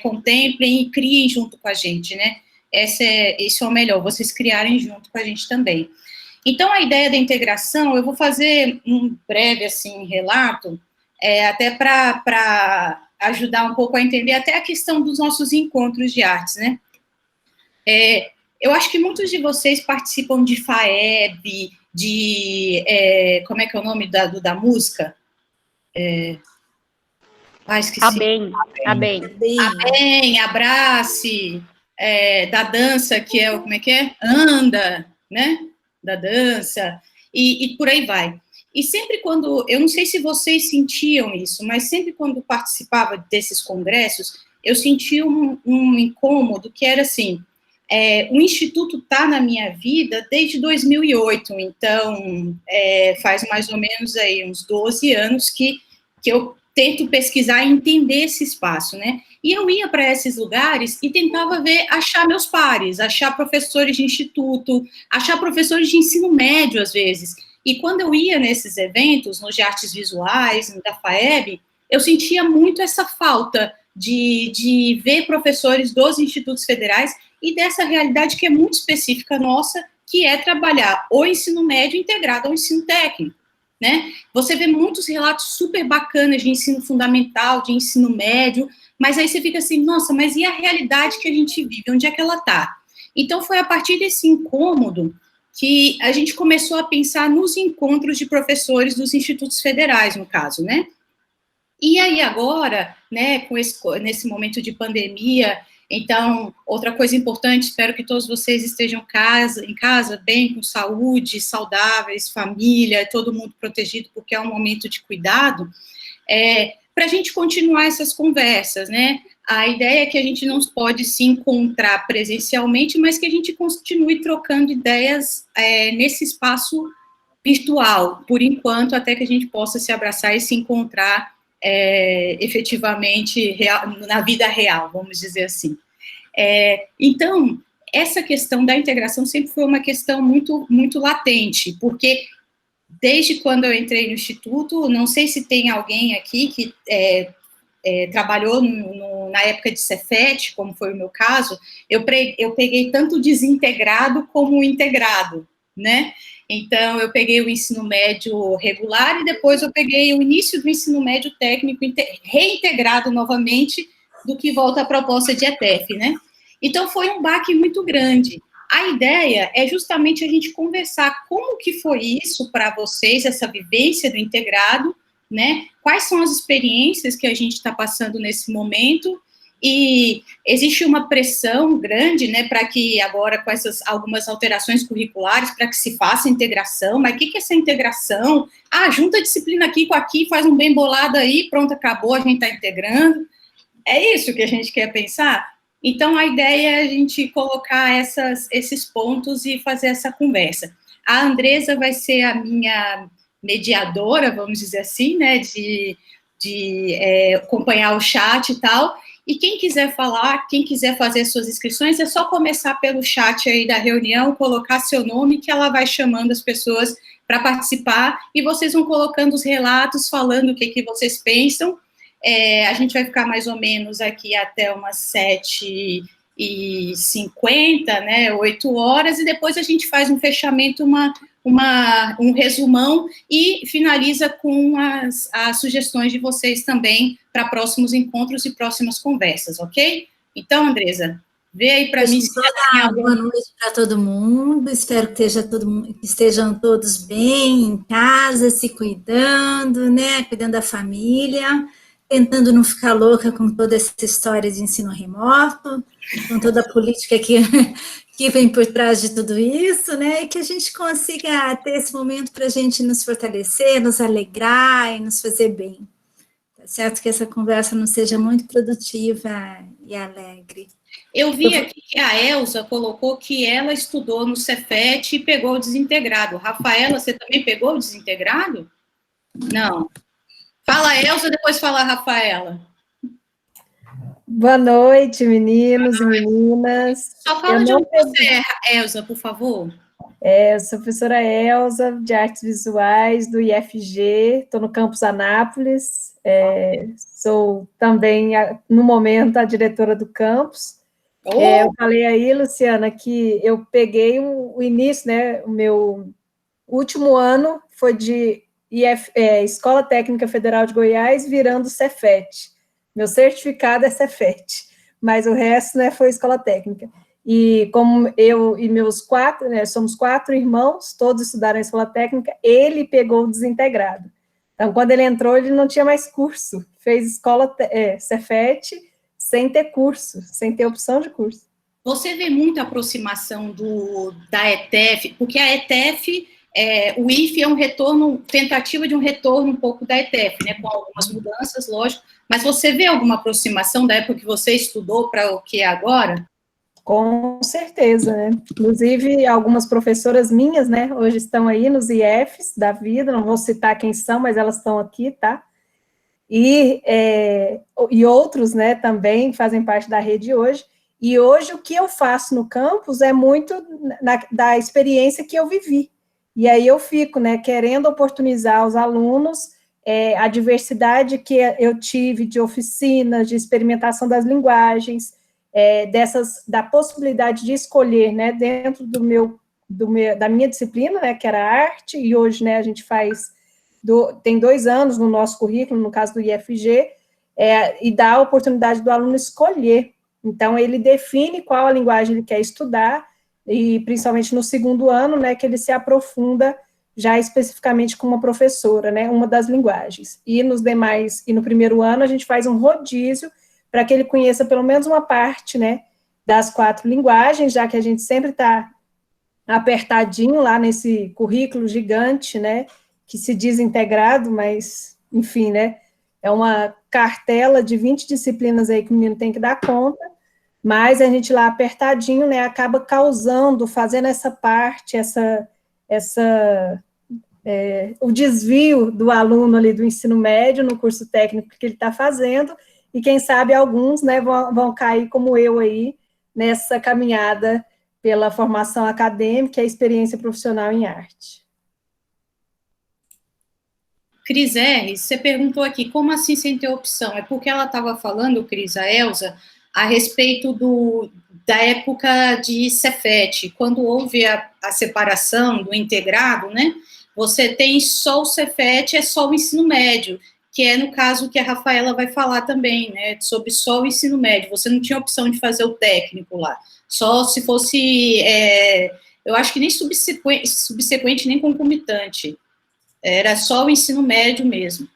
contemplem e criem junto com a gente, né? Esse é o melhor, vocês criarem junto com a gente também. Então, a ideia da integração, eu vou fazer um breve, assim, relato, até para ajudar um pouco a entender até a questão dos nossos encontros de artes, né? Eu acho que muitos de vocês participam de FAEB, como é que é o nome da música? Esqueci. ABEM, Abrace, da dança, que é, como é que é? Anda, né? Da dança, e por aí vai. E sempre quando, eu não sei se vocês sentiam isso, mas sempre quando participava desses congressos, eu sentia um incômodo que era assim, o Instituto está na minha vida desde 2008, então faz mais ou menos aí uns 12 anos que eu tento pesquisar e entender esse espaço, né? E eu ia para esses lugares e tentava achar meus pares, achar professores de instituto, achar professores de ensino médio, às vezes. E quando eu ia nesses eventos, nos de artes visuais, da FAEB, eu sentia muito essa falta de ver professores dos institutos federais e dessa realidade que é muito específica nossa, que é trabalhar o ensino médio integrado ao ensino técnico. Né? Você vê muitos relatos super bacanas de ensino fundamental, de ensino médio, mas aí você fica assim, nossa, mas e a realidade que a gente vive? Onde é que ela está? Então, foi a partir desse incômodo que a gente começou a pensar nos encontros de professores dos institutos federais, no caso, né? E aí agora, né, nesse momento de pandemia, então, outra coisa importante, espero que todos vocês estejam em casa, bem, com saúde, saudáveis, família, todo mundo protegido, porque é um momento de cuidado, para a gente continuar essas conversas, né? A ideia é que a gente não pode se encontrar presencialmente, mas que a gente continue trocando ideias nesse espaço virtual, por enquanto, até que a gente possa se abraçar e se encontrar efetivamente na vida real, vamos dizer assim. Então, essa questão da integração sempre foi uma questão muito, muito latente, porque desde quando eu entrei no Instituto, não sei se tem alguém aqui que trabalhou na época de Cefet, como foi o meu caso, eu peguei tanto desintegrado como integrado, né? Então, eu peguei o ensino médio regular e depois eu peguei o início do ensino médio técnico reintegrado novamente do que volta à proposta de ETEF, né? Então, foi um baque muito grande. A ideia é justamente a gente conversar como que foi isso para vocês, essa vivência do integrado, né? Quais são as experiências que a gente está passando nesse momento, e existe uma pressão grande, né, para que agora, com algumas alterações curriculares, para que se faça integração, mas o que é essa integração? Junta a disciplina aqui com aqui, faz um bem bolado aí, pronto, acabou, a gente está integrando. É isso que a gente quer pensar? Então, a ideia é a gente colocar esses pontos e fazer essa conversa. A Andresa vai ser a minha mediadora, vamos dizer assim, né, de acompanhar o chat e tal, e quem quiser falar, quem quiser fazer suas inscrições, é só começar pelo chat aí da reunião, colocar seu nome, que ela vai chamando as pessoas para participar, e vocês vão colocando os relatos, falando o que vocês pensam. A gente vai ficar mais ou menos aqui até umas 7h50, né, 8 horas, e depois a gente faz um fechamento, um resumão, e finaliza com as sugestões de vocês também para próximos encontros e próximas conversas, ok? Então, Andresa, vê aí para mim. Boa noite para todo mundo, espero que estejam todos bem em casa, se cuidando, né, cuidando da família, tentando não ficar louca com toda essa história de ensino remoto, com toda a política que vem por trás de tudo isso, né, e que a gente consiga ter esse momento para a gente nos fortalecer, nos alegrar e nos fazer bem. Tá certo que essa conversa não seja muito produtiva e alegre. Eu vi aqui que a Elza colocou que ela estudou no Cefet e pegou o desintegrado. Rafaela, você também pegou o desintegrado? Não. Fala, Elza, depois fala a Rafaela. Boa noite, meninos e meninas. Só fala de onde você é, Elza, por favor. Eu sou a professora Elza, de Artes Visuais, do IFG, estou no campus Anápolis, sou também, no momento, a diretora do campus. Eu falei aí, Luciana, que eu peguei o início, né, o meu último ano foi de Escola Técnica Federal de Goiás, virando Cefet. Meu certificado é Cefet, mas o resto, né, foi Escola Técnica. E como eu e meus 4, né, somos 4 irmãos, todos estudaram em Escola Técnica, ele pegou o desintegrado. Então, quando ele entrou, ele não tinha mais curso, fez Cefet, sem ter curso, sem ter opção de curso. Você vê muita aproximação da ETEF, porque a ETEF, o IFE é um retorno, tentativa de um retorno um pouco da ETEF, né, com algumas mudanças, lógico, mas você vê alguma aproximação da época que você estudou para o que é agora? Com certeza, né? Inclusive, algumas professoras minhas, né, hoje estão aí nos IFs da vida, não vou citar quem são, mas elas estão aqui, tá? E outros, né, também fazem parte da rede hoje. E hoje o que eu faço no campus é muito da experiência que eu vivi. E aí eu fico, né, querendo oportunizar os alunos a diversidade que eu tive de oficinas, de experimentação das linguagens, da possibilidade de escolher, né, dentro da minha disciplina, né, que era arte, e hoje, né, a gente tem 2 anos no nosso currículo, no caso do IFG, e dá a oportunidade do aluno escolher. Então, ele define qual a linguagem ele quer estudar, e principalmente no 2º ano, né, que ele se aprofunda já especificamente com uma professora, né, uma das linguagens. E nos demais, e no 1º ano, a gente faz um rodízio para que ele conheça pelo menos uma parte, né, das 4 linguagens, já que a gente sempre está apertadinho lá nesse currículo gigante, né, que se diz integrado, mas, enfim, né, é uma cartela de 20 disciplinas aí que o menino tem que dar conta, mas a gente lá apertadinho, né, acaba fazendo essa parte, o desvio do aluno ali do ensino médio no curso técnico que ele está fazendo, e quem sabe alguns, né, vão cair como eu aí, nessa caminhada pela formação acadêmica e a experiência profissional em arte. Cris R., você perguntou aqui, como assim sem ter opção? É porque ela estava falando, Cris, a Elza, a respeito da época de Cefet, quando houve a separação do integrado, né, você tem só o Cefet, é só o ensino médio, que é no caso que a Rafaela vai falar também, né, sobre só o ensino médio, você não tinha opção de fazer o técnico lá, só se fosse, eu acho que nem subsequente nem concomitante, era só o ensino médio mesmo.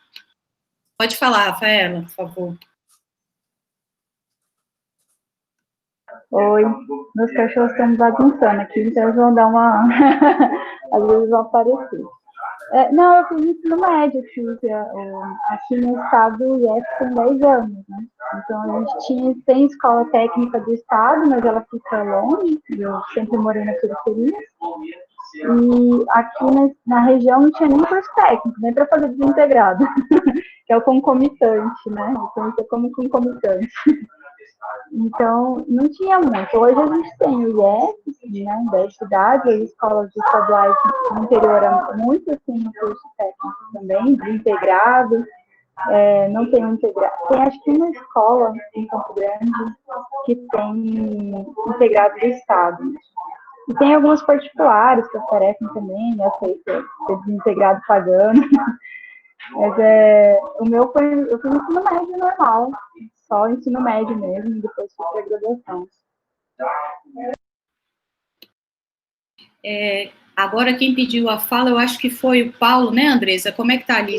Pode falar, Rafaela, por favor. Oi, meus cachorros estão bagunçando aqui, então eles vão dar uma... às vezes vão aparecer. Não, eu fiz ensino médio, aqui no estado do IF tem 10 anos, né? Então a gente tem escola técnica do estado, mas ela fica longe, eu sempre morei na periferia. E aqui na região não tinha nem curso técnico, nem para fazer desintegrado, que é o concomitante, né? Então isso é como concomitante. Então, não tinha muito. Hoje a gente tem o IEF, né, 10 cidades, as escolas estaduais no interior é muito assim no curso técnico também, de integrado, não tem um integrado. Tem acho que uma escola em Campo Grande que tem integrado do estado. E tem algumas particulares que oferecem também, eu sei que é desintegrado pagando. Mas o meu eu fiz ensino médio normal, só ensino médio mesmo, e depois fui para a graduação. Agora quem pediu a fala, eu acho que foi o Paulo, né, Andressa? Como é que tá ali?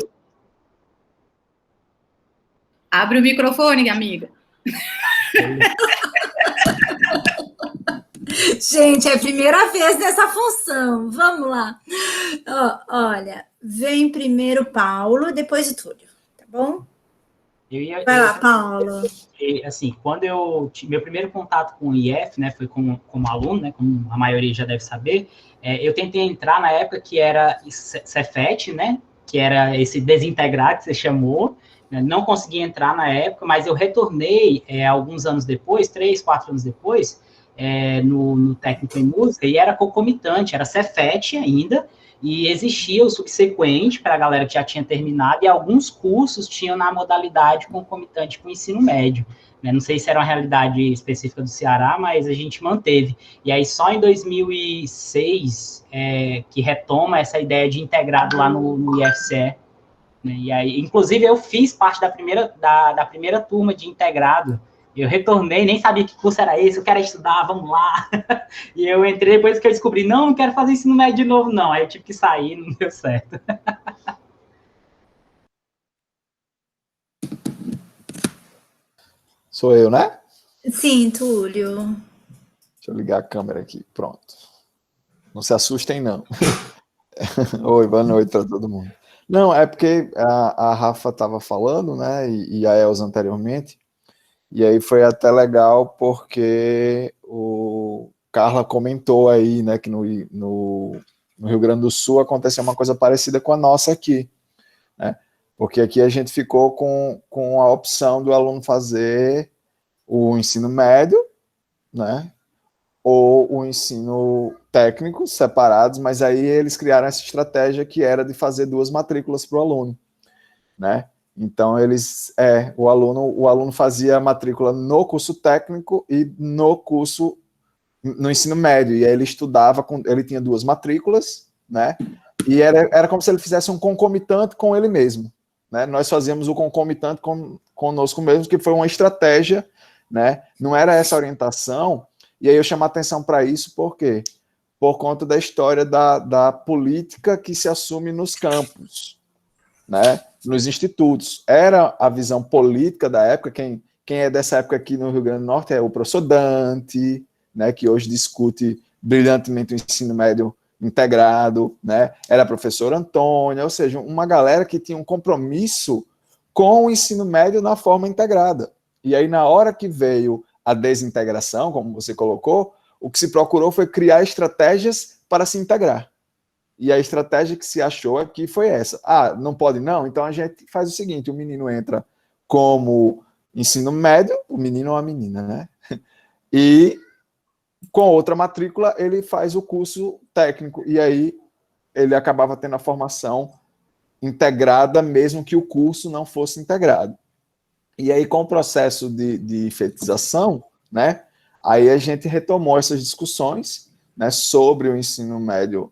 Abre o microfone, amiga. Gente, é a primeira vez nessa função. Vamos lá. Olha, vem primeiro Paulo, depois o Túlio, tá bom? Vai lá, Paulo. Assim, quando meu primeiro contato com o IF, né, foi como aluno, né, como a maioria já deve saber, eu tentei entrar na época que era Cefet, né, que era esse desintegrado que você chamou, né, não consegui entrar na época, mas eu retornei alguns anos depois, 3, 4 anos depois, no técnico em música, e era concomitante, era Cefet ainda, e existia o subsequente para a galera que já tinha terminado, e alguns cursos tinham na modalidade concomitante com o ensino médio, né? Não sei se era uma realidade específica do Ceará, mas a gente manteve. E aí só em 2006 que retoma essa ideia de integrado lá no IFCE, né? E aí, inclusive, eu fiz parte da primeira turma de integrado. Eu retornei, nem sabia que curso era esse, eu quero estudar, vamos lá. E eu entrei depois que eu descobri, não quero fazer ensino médio de novo, não. Aí eu tive que sair, não deu certo. Sou eu, né? Sim, Túlio. Deixa eu ligar a câmera aqui, pronto. Não se assustem, não. Oi, boa noite para todo mundo. Não, é porque a Rafa estava falando, né, e a Elza anteriormente, e aí foi até legal porque o Carla comentou aí, né, que no Rio Grande do Sul aconteceu uma coisa parecida com a nossa aqui, né, porque aqui a gente ficou com a opção do aluno fazer o ensino médio, né, ou o ensino técnico separados, mas aí eles criaram essa estratégia que era de fazer 2 matrículas para o aluno, né? Então o aluno fazia a matrícula no curso técnico e no ensino médio, e aí ele estudava, ele tinha 2 matrículas, né? E era como se ele fizesse um concomitante com ele mesmo, né? Nós fazíamos o concomitante conosco mesmo, que foi uma estratégia, né? Não era essa orientação. E aí eu chamo a atenção para isso, por quê? Por conta da história da política que se assume nos campos, né? Nos institutos. Era a visão política da época, quem é dessa época aqui no Rio Grande do Norte é o professor Dante, né, que hoje discute brilhantemente o ensino médio integrado, né? Era a professora Antônia, ou seja, uma galera que tinha um compromisso com o ensino médio na forma integrada. E aí, na hora que veio a desintegração, como você colocou, o que se procurou foi criar estratégias para se integrar. E a estratégia que se achou aqui foi essa. Ah, não pode não? Então a gente faz o seguinte, o menino entra como ensino médio, o menino ou a menina, né? E com outra matrícula ele faz o curso técnico. E aí ele acabava tendo a formação integrada, mesmo que o curso não fosse integrado. E aí, com o processo de efetização, né, aí a gente retomou essas discussões, né, sobre o ensino médio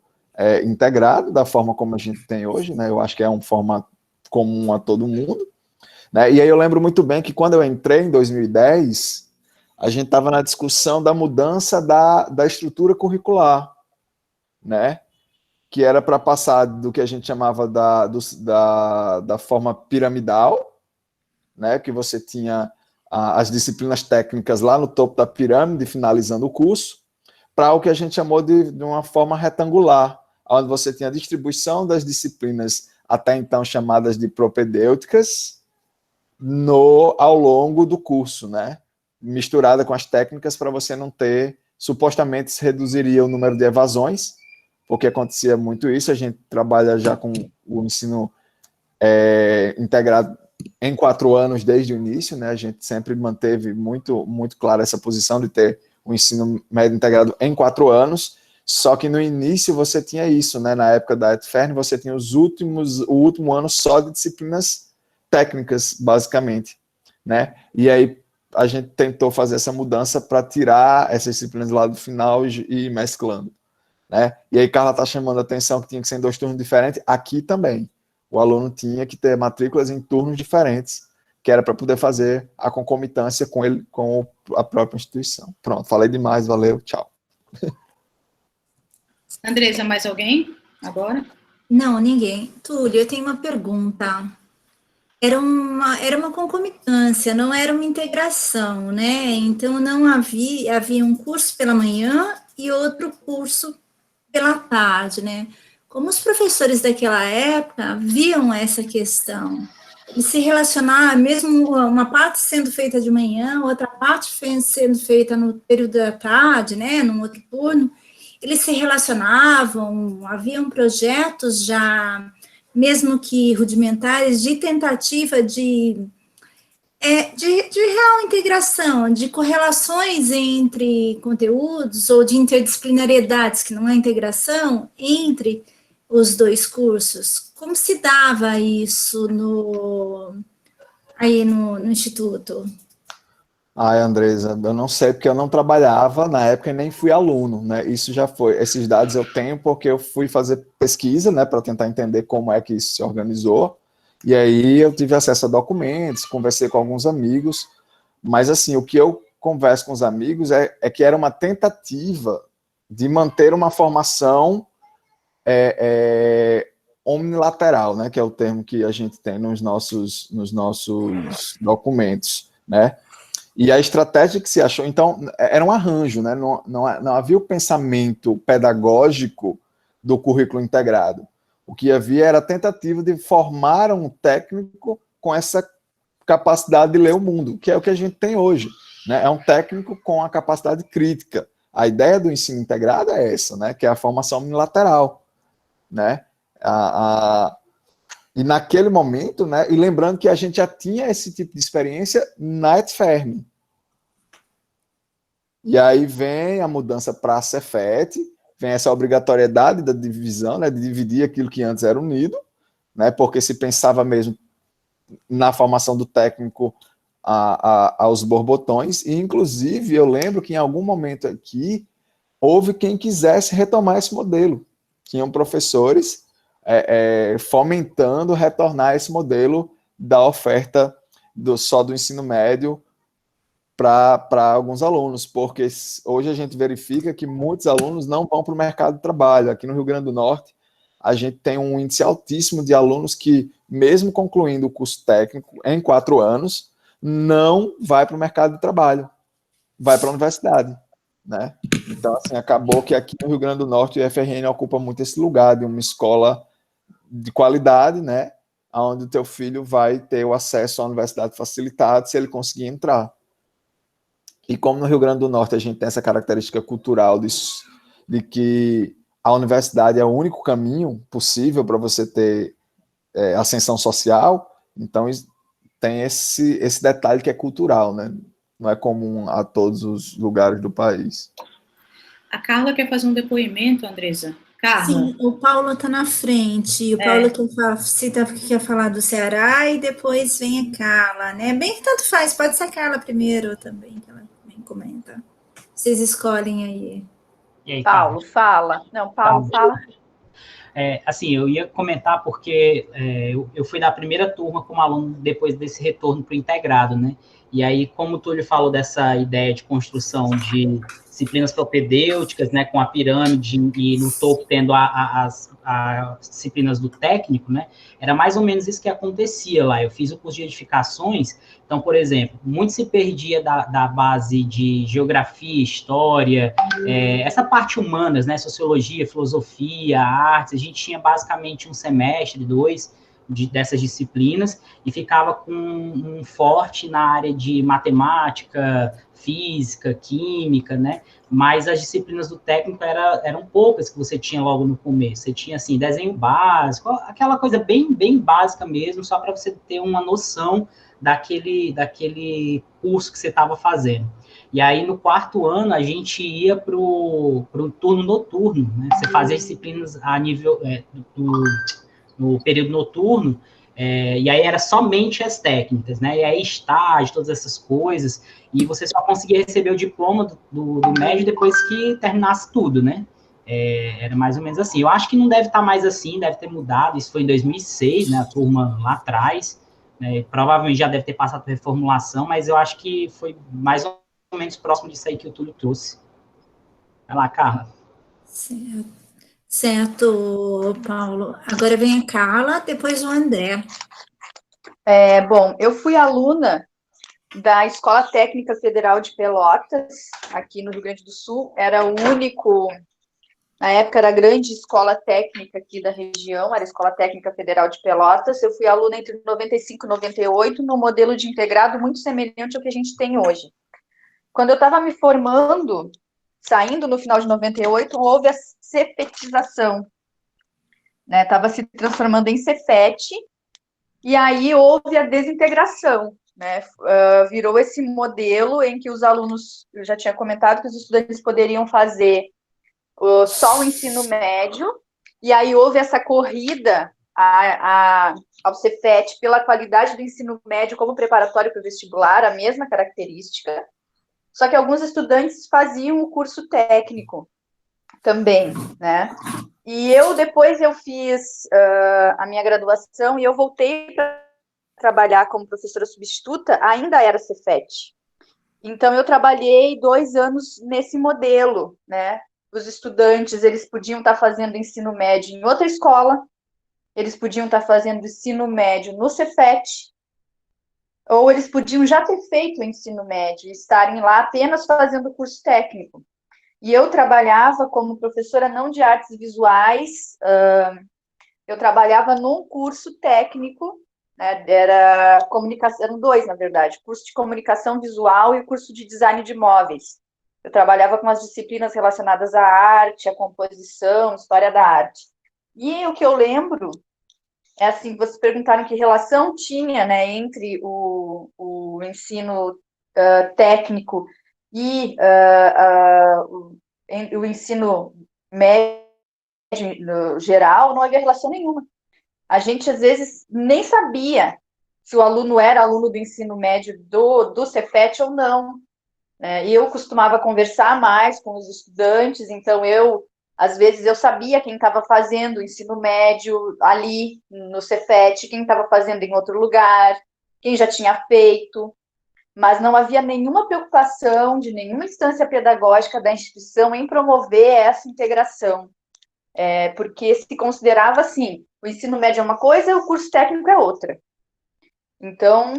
integrado, da forma como a gente tem hoje, né, eu acho que é uma forma comum a todo mundo, né, e aí eu lembro muito bem que quando eu entrei em 2010, a gente estava na discussão da mudança da estrutura curricular, né, que era para passar do que a gente chamava da forma piramidal, né, que você tinha as disciplinas técnicas lá no topo da pirâmide, finalizando o curso, para o que a gente chamou de uma forma retangular, onde você tinha a distribuição das disciplinas até então chamadas de propedêuticas ao longo do curso, né, misturada com as técnicas para você não ter, supostamente se reduziria o número de evasões, porque acontecia muito isso, a gente trabalha já com o ensino integrado em 4 anos desde o início, né? A gente sempre manteve muito, muito clara essa posição de ter o ensino médio integrado em 4 anos, só que no início você tinha isso, né? Na época da ETFERN você tinha o último ano só de disciplinas técnicas, basicamente, né? E aí a gente tentou fazer essa mudança para tirar essas disciplinas lá do final e ir mesclando, né? E aí Carla está chamando a atenção que tinha que ser em 2 turnos diferentes, aqui também. O aluno tinha que ter matrículas em turnos diferentes, que era para poder fazer a concomitância com a própria instituição. Pronto, falei demais, valeu, tchau. Andresa, mais alguém agora? Não, ninguém. Túlio, eu tenho uma pergunta. Era uma concomitância, não era uma integração, né? Então, não havia um curso pela manhã e outro curso pela tarde, né? Como os professores daquela época viam essa questão? E se relacionar, mesmo uma parte sendo feita de manhã, outra parte sendo feita no período da tarde, né, num outro turno, eles se relacionavam, haviam projetos já, mesmo que rudimentares, de tentativa de De real integração, de correlações entre conteúdos ou de interdisciplinariedades, que não é integração, entre os dois cursos. Como se dava isso aí no Instituto? Ai, Andresa, eu não sei porque eu não trabalhava na época e nem fui aluno, né? Isso já foi, esses dados eu tenho porque eu fui fazer pesquisa, né, para tentar entender como é que isso se organizou. E aí eu tive acesso a documentos, conversei com alguns amigos, mas assim, o que eu converso com os amigos é que era uma tentativa de manter uma formação omnilateral, né, que é o termo que a gente tem nos nossos documentos, né? E a estratégia que se achou, então, era um arranjo, né? Não havia o pensamento pedagógico do currículo integrado. O que havia era a tentativa de formar um técnico com essa capacidade de ler o mundo, que é o que a gente tem hoje, né? É um técnico com a capacidade crítica. A ideia do ensino integrado é essa, né? Que é a formação unilateral, né? E naquele momento, né, e lembrando que a gente já tinha esse tipo de experiência na ETFERM. E aí vem a mudança para a Cefet, vem essa obrigatoriedade da divisão, né, de dividir aquilo que antes era unido, né, porque se pensava mesmo na formação do técnico aos borbotões, e inclusive eu lembro que em algum momento aqui houve quem quisesse retomar esse modelo. Tinham professores fomentando retornar esse modelo da oferta só do ensino médio para alguns alunos, porque hoje a gente verifica que muitos alunos não vão para o mercado de trabalho. Aqui no Rio Grande do Norte, a gente tem um índice altíssimo de alunos que, mesmo concluindo o curso técnico em 4 anos, não vai para o mercado de trabalho, vai para a universidade, né? Então, assim, acabou que aqui no Rio Grande do Norte o FRN ocupa muito esse lugar de uma escola de qualidade, né, onde o teu filho vai ter o acesso à universidade facilitado se ele conseguir entrar. E como no Rio Grande do Norte a gente tem essa característica cultural de que a universidade é o único caminho possível para você ter ascensão social, então tem esse detalhe que é cultural, né? Não é comum a todos os lugares do país. A Carla quer fazer um depoimento, Andresa. Carla. Sim, o Paulo está na frente. O Paulo quer falar do Ceará e depois vem a Carla, né? Bem que tanto faz, pode ser a Carla primeiro também, que ela também comenta. Vocês escolhem aí. E aí, Paulo, fala. Não, Paulo, fala. Assim, eu ia comentar porque eu fui da primeira turma como aluno depois desse retorno para o integrado, né? E aí, como o Túlio falou dessa ideia de construção de disciplinas propedêuticas, né, com a pirâmide e no topo tendo as disciplinas do técnico, né, era mais ou menos isso que acontecia lá. Eu fiz o curso de edificações, então, por exemplo, muito se perdia da base de geografia, história, essa parte humanas, né, sociologia, filosofia, artes, a gente tinha basicamente um semestre, 2, dessas disciplinas, e ficava com um forte na área de matemática, física, química, né? Mas as disciplinas do técnico eram poucas que você tinha logo no começo. Você tinha, assim, desenho básico, aquela coisa bem, bem básica mesmo, só para você ter uma noção daquele curso que você estava fazendo. E aí, no 4º ano, a gente ia para o turno noturno, né? Você fazia disciplinas a nível no período noturno, e aí era somente as técnicas, né? E aí estágio, todas essas coisas, e você só conseguia receber o diploma do médio depois que terminasse tudo, né? Era mais ou menos assim. Eu acho que não deve estar mais assim, deve ter mudado, isso foi em 2006, né? A turma lá atrás, né? Provavelmente já deve ter passado por reformulação, mas eu acho que foi mais ou menos próximo disso aí que o Túlio trouxe. Vai lá, Carla. Certo, Paulo. Agora vem a Carla, depois o André. Bom, eu fui aluna da Escola Técnica Federal de Pelotas, aqui no Rio Grande do Sul. Era o único, na época era a grande escola técnica aqui da região, era a Escola Técnica Federal de Pelotas. Eu fui aluna entre 95 e 98, no modelo de integrado muito semelhante ao que a gente tem hoje. Quando eu estava me formando, saindo no final de 98, houve a cefetização, né? Estava se transformando em Cefet, e aí houve a desintegração, né, virou esse modelo em que os alunos, eu já tinha comentado que os estudantes poderiam fazer só o ensino médio, e aí houve essa corrida ao Cefet pela qualidade do ensino médio como preparatório para o vestibular, a mesma característica, só que alguns estudantes faziam o curso técnico também, né? E depois eu fiz a minha graduação e eu voltei para trabalhar como professora substituta, ainda era Cefet. Então, eu trabalhei 2 anos nesse modelo, né? Os estudantes, eles podiam estar fazendo ensino médio em outra escola, eles podiam estar fazendo ensino médio no Cefet, ou eles podiam já ter feito o ensino médio e estarem lá apenas fazendo o curso técnico. E eu trabalhava como professora não de artes visuais, eu trabalhava num curso técnico, né, eram 2, na verdade, curso de comunicação visual e o curso de design de móveis. Eu trabalhava com as disciplinas relacionadas à arte, à composição, história da arte. E o que eu lembro é assim, vocês perguntaram que relação tinha, né, entre o ensino técnico e o ensino médio geral, não havia relação nenhuma. A gente, às vezes, nem sabia se o aluno era aluno do ensino médio do Cefet ou não. Né? E eu costumava conversar mais com os estudantes, então às vezes, eu sabia quem estava fazendo o ensino médio ali no Cefet, quem estava fazendo em outro lugar, quem já tinha feito, mas não havia nenhuma preocupação de nenhuma instância pedagógica da instituição em promover essa integração. Porque se considerava assim, o ensino médio é uma coisa e o curso técnico é outra. Então,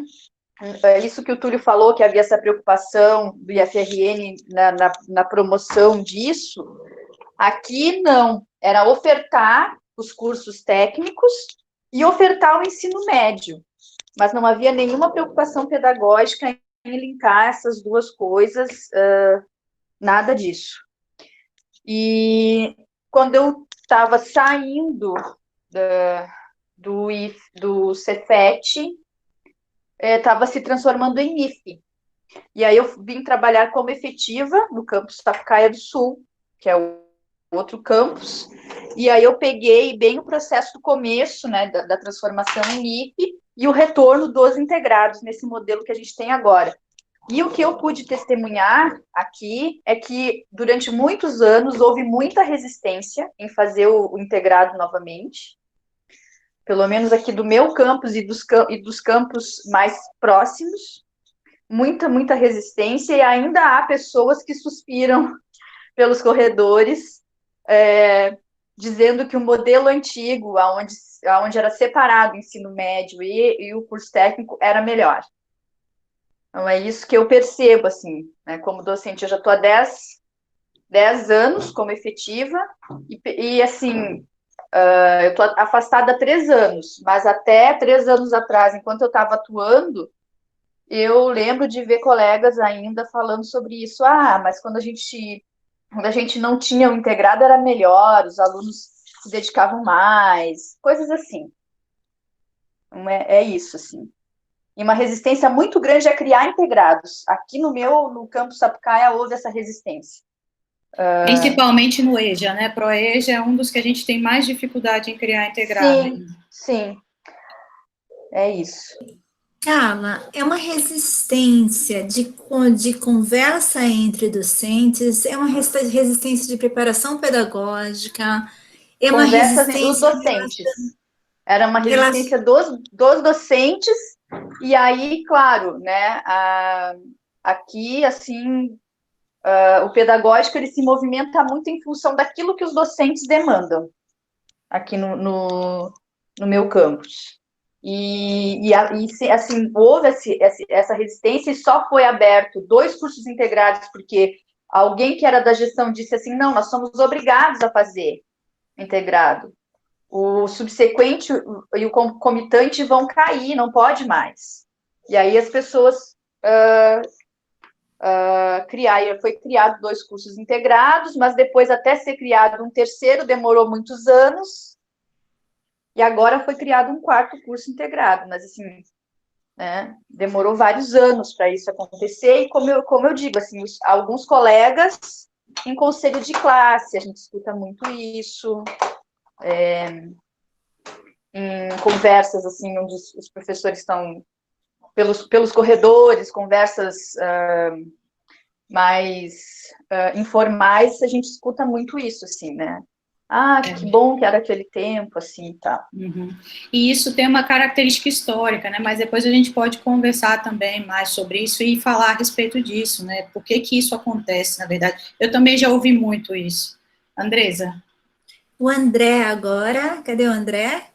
isso que o Túlio falou, que havia essa preocupação do IFRN na promoção disso, aqui não, era ofertar os cursos técnicos e ofertar o ensino médio, mas não havia nenhuma preocupação pedagógica em linkar essas duas coisas, nada disso. E quando eu estava saindo do Cefet, estava se transformando em IFE. E aí eu vim trabalhar como efetiva no campus Sapucaia do Sul, que é o outro campus, e aí eu peguei bem o processo do começo, né, da transformação em IFE e o retorno dos integrados nesse modelo que a gente tem agora. E o que eu pude testemunhar aqui é que, durante muitos anos, houve muita resistência em fazer o integrado novamente, pelo menos aqui do meu campus e dos campos mais próximos, muita resistência, e ainda há pessoas que suspiram pelos corredores, dizendo que o modelo antigo, onde era separado o ensino médio e o curso técnico, era melhor. Então, é isso que eu percebo, assim, né, como docente. Eu já estou há 10 anos como efetiva, e assim, eu estou afastada há 3 anos, mas até 3 anos atrás, enquanto eu estava atuando, eu lembro de ver colegas ainda falando sobre isso. Mas quando a gente não tinha o integrado era melhor, os alunos se dedicavam mais, coisas assim. Então, é isso, assim. E uma resistência muito grande a criar integrados. Aqui no campus Sapucaia houve essa resistência. Principalmente no EJA, né? ProEJA é um dos que a gente tem mais dificuldade em criar integrado. Sim. É isso. Carla, é uma resistência de conversa entre docentes, é uma resistência de preparação pedagógica, é uma resistência dos docentes. Era uma resistência dos docentes, e aí, claro, né, aqui, assim, o pedagógico, ele se movimenta muito em função daquilo que os docentes demandam, aqui no meu campus. E assim, houve essa resistência, e só foi aberto 2 cursos integrados, porque alguém que era da gestão disse assim, não, nós somos obrigados a fazer integrado. O subsequente e o concomitante vão cair, não pode mais. E aí as pessoas foi criado 2 cursos integrados, mas depois, até ser criado um terceiro, demorou muitos anos, e agora foi criado um 4º curso integrado. Mas, assim, né? Demorou vários anos para isso acontecer, e como eu digo, assim, alguns colegas em conselho de classe, a gente escuta muito isso, em conversas, assim, onde os professores estão pelos corredores, conversas mais informais, a gente escuta muito isso, assim, né? Ah, que bom que era aquele tempo, assim, tá. Uhum. E isso tem uma característica histórica, né? Mas depois a gente pode conversar também mais sobre isso e falar a respeito disso, né? Por que que isso acontece, na verdade? Eu também já ouvi muito isso. Andresa? O André agora, cadê o André?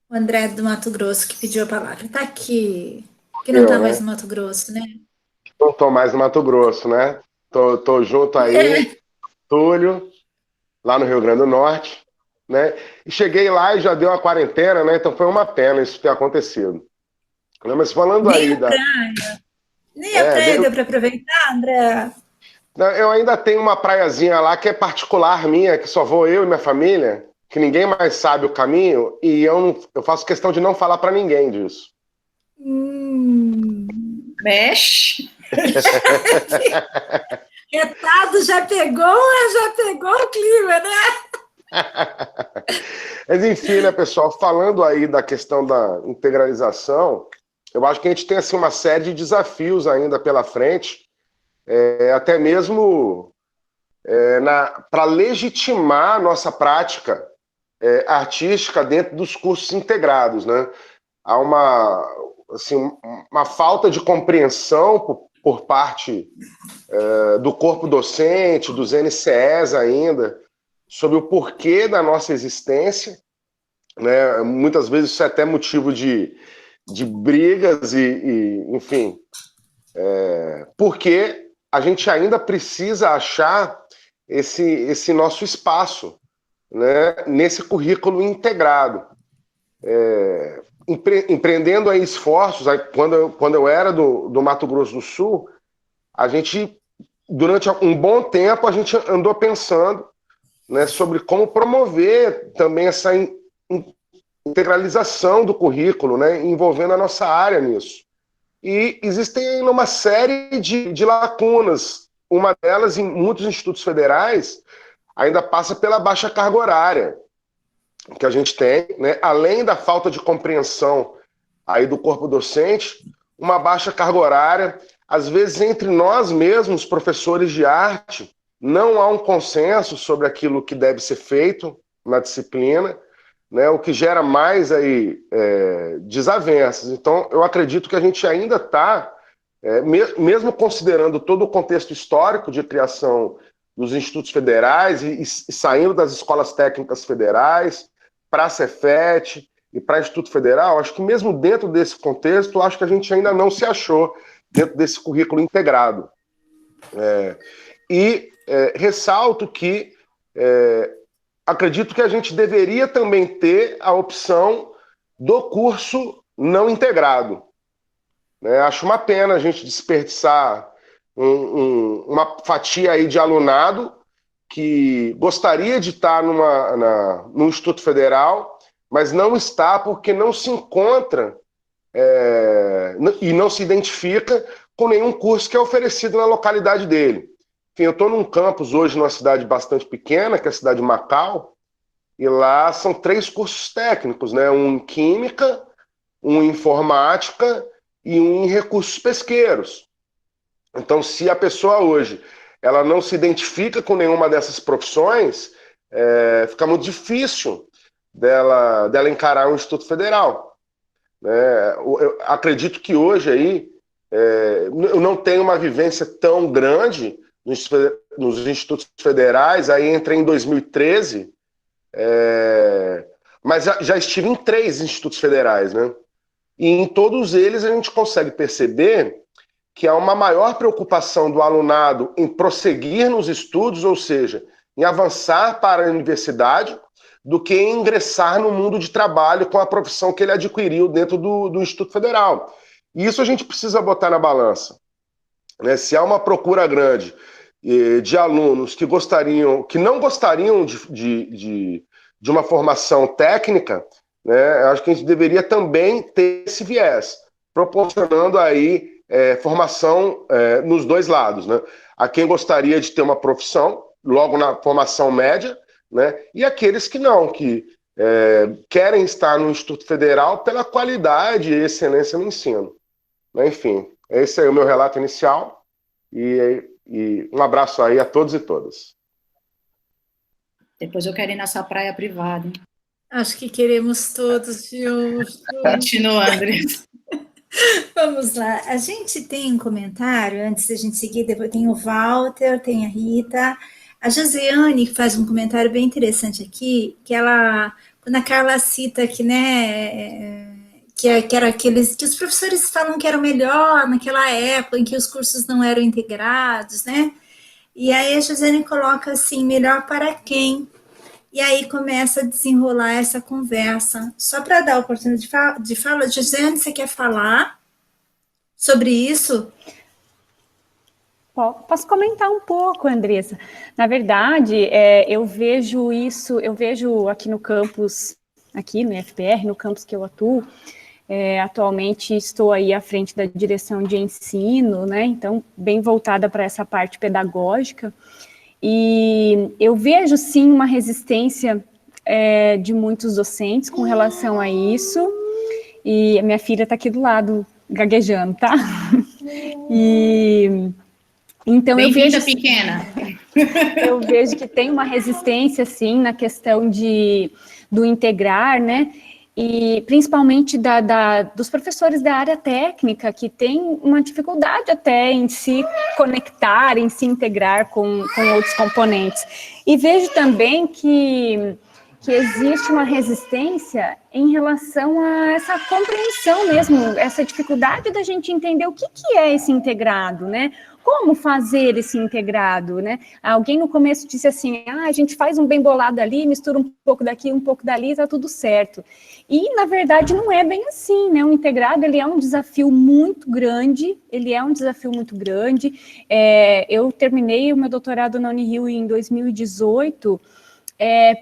O André do Mato Grosso que pediu a palavra. Tá aqui, que não tá mais no Mato Grosso, né? Não tô mais no Mato Grosso, né? Tô junto aí, Túlio, lá no Rio Grande do Norte, né? E cheguei lá e já deu a quarentena, né? Então foi uma pena isso ter acontecido. Mas falando Nem aí a praia. Nem a praia deu para aproveitar, André? Eu ainda tenho uma praiazinha lá que é particular minha, que só vou eu e minha família, que ninguém mais sabe o caminho, e eu faço questão de não falar para ninguém disso. Mexe. Retado já pegou o clima, né? Mas enfim, né, pessoal, falando aí da questão da integralização, eu acho que a gente tem assim, uma série de desafios ainda pela frente, até mesmo para legitimar a nossa prática artística dentro dos cursos integrados, né? Há uma falta de compreensão por parte do corpo docente, dos NCEs ainda, sobre o porquê da nossa existência, né? Muitas vezes isso é até motivo de brigas enfim, porque a gente ainda precisa achar esse nosso espaço, né, nesse currículo integrado. Empreendendo aí esforços, quando eu era do Mato Grosso do Sul, a gente, durante um bom tempo, a gente andou pensando, né, sobre como promover também essa integralização do currículo, né, envolvendo a nossa área nisso. E existem ainda uma série de lacunas. Uma delas, em muitos institutos federais, ainda passa pela baixa carga horária que a gente tem, né? Além da falta de compreensão aí do corpo docente, uma baixa carga horária. Às vezes, entre nós mesmos, professores de arte, não há um consenso sobre aquilo que deve ser feito na disciplina, né? O que gera mais aí desavenças. Então, eu acredito que a gente ainda está, mesmo considerando todo o contexto histórico de criação dos institutos federais e saindo das escolas técnicas federais para a Cefet e para o Instituto Federal, acho que mesmo dentro desse contexto, acho que a gente ainda não se achou dentro desse currículo integrado. Ressalto que acredito que a gente deveria também ter a opção do curso não integrado. Acho uma pena a gente desperdiçar uma fatia aí de alunado que gostaria de estar no Instituto Federal, mas não está porque não se encontra e não se identifica com nenhum curso que é oferecido na localidade dele. Enfim, eu estou num campus hoje, numa cidade bastante pequena, que é a cidade de Macau, e lá são 3 cursos técnicos, né? Um em Química, um em Informática e um em Recursos Pesqueiros. Então, se a pessoa hoje ela não se identifica com nenhuma dessas profissões, fica muito difícil dela encarar um Instituto Federal. Eu acredito que hoje aí, eu não tenho uma vivência tão grande nos institutos federais, aí entrei em 2013, mas já estive em 3 institutos federais, né? E em todos eles a gente consegue perceber que há uma maior preocupação do alunado em prosseguir nos estudos, ou seja, em avançar para a universidade, do que em ingressar no mundo de trabalho com a profissão que ele adquiriu dentro do Instituto Federal. E isso a gente precisa botar na balança, né? Se há uma procura grande de alunos que não gostariam de uma formação técnica, né? Eu acho que a gente deveria também ter esse viés, proporcionando aí formação nos dois lados, né? A quem gostaria de ter uma profissão, logo na formação média, né? E aqueles que não, que querem estar no Instituto Federal pela qualidade e excelência no ensino. Enfim, esse é o meu relato inicial e um abraço aí a todos e todas. Depois eu quero ir nessa praia privada. Hein? Acho que queremos todos, viu? Continua, Andressa. Vamos lá. A gente tem um comentário, antes da gente seguir, depois tem o Walter, tem a Rita. A Josiane faz um comentário bem interessante aqui, que ela, quando a Carla cita que, né, que era aqueles, que os professores falam que era o melhor naquela época em que os cursos não eram integrados, né? E aí a Josiane coloca assim, melhor para quem? E aí começa a desenrolar essa conversa. Só para dar a oportunidade de fala, Josiane, você quer falar sobre isso? Posso comentar um pouco, Andressa. Na verdade, eu vejo isso, eu vejo aqui no campus, aqui no IFPR, no campus que eu atuo, atualmente estou aí à frente da direção de ensino, né? Então, bem voltada para essa parte pedagógica. E eu vejo, sim, uma resistência de muitos docentes com relação a isso. E a minha filha está aqui do lado, gaguejando, tá? E então eu vejo pequena. Eu vejo que tem uma resistência, sim, na questão do integrar, né? E principalmente dos professores da área técnica, que tem uma dificuldade até em se conectar, em se integrar com outros componentes. E vejo também que existe uma resistência em relação a essa compreensão mesmo, essa dificuldade da gente entender o que é esse integrado, né? Como fazer esse integrado, né? Alguém no começo disse assim, a gente faz um bem bolado ali, mistura um pouco daqui, um pouco dali, tá tudo certo. E, na verdade, não é bem assim, né? O integrado, ele é um desafio muito grande, eu terminei o meu doutorado na Unirio em 2018,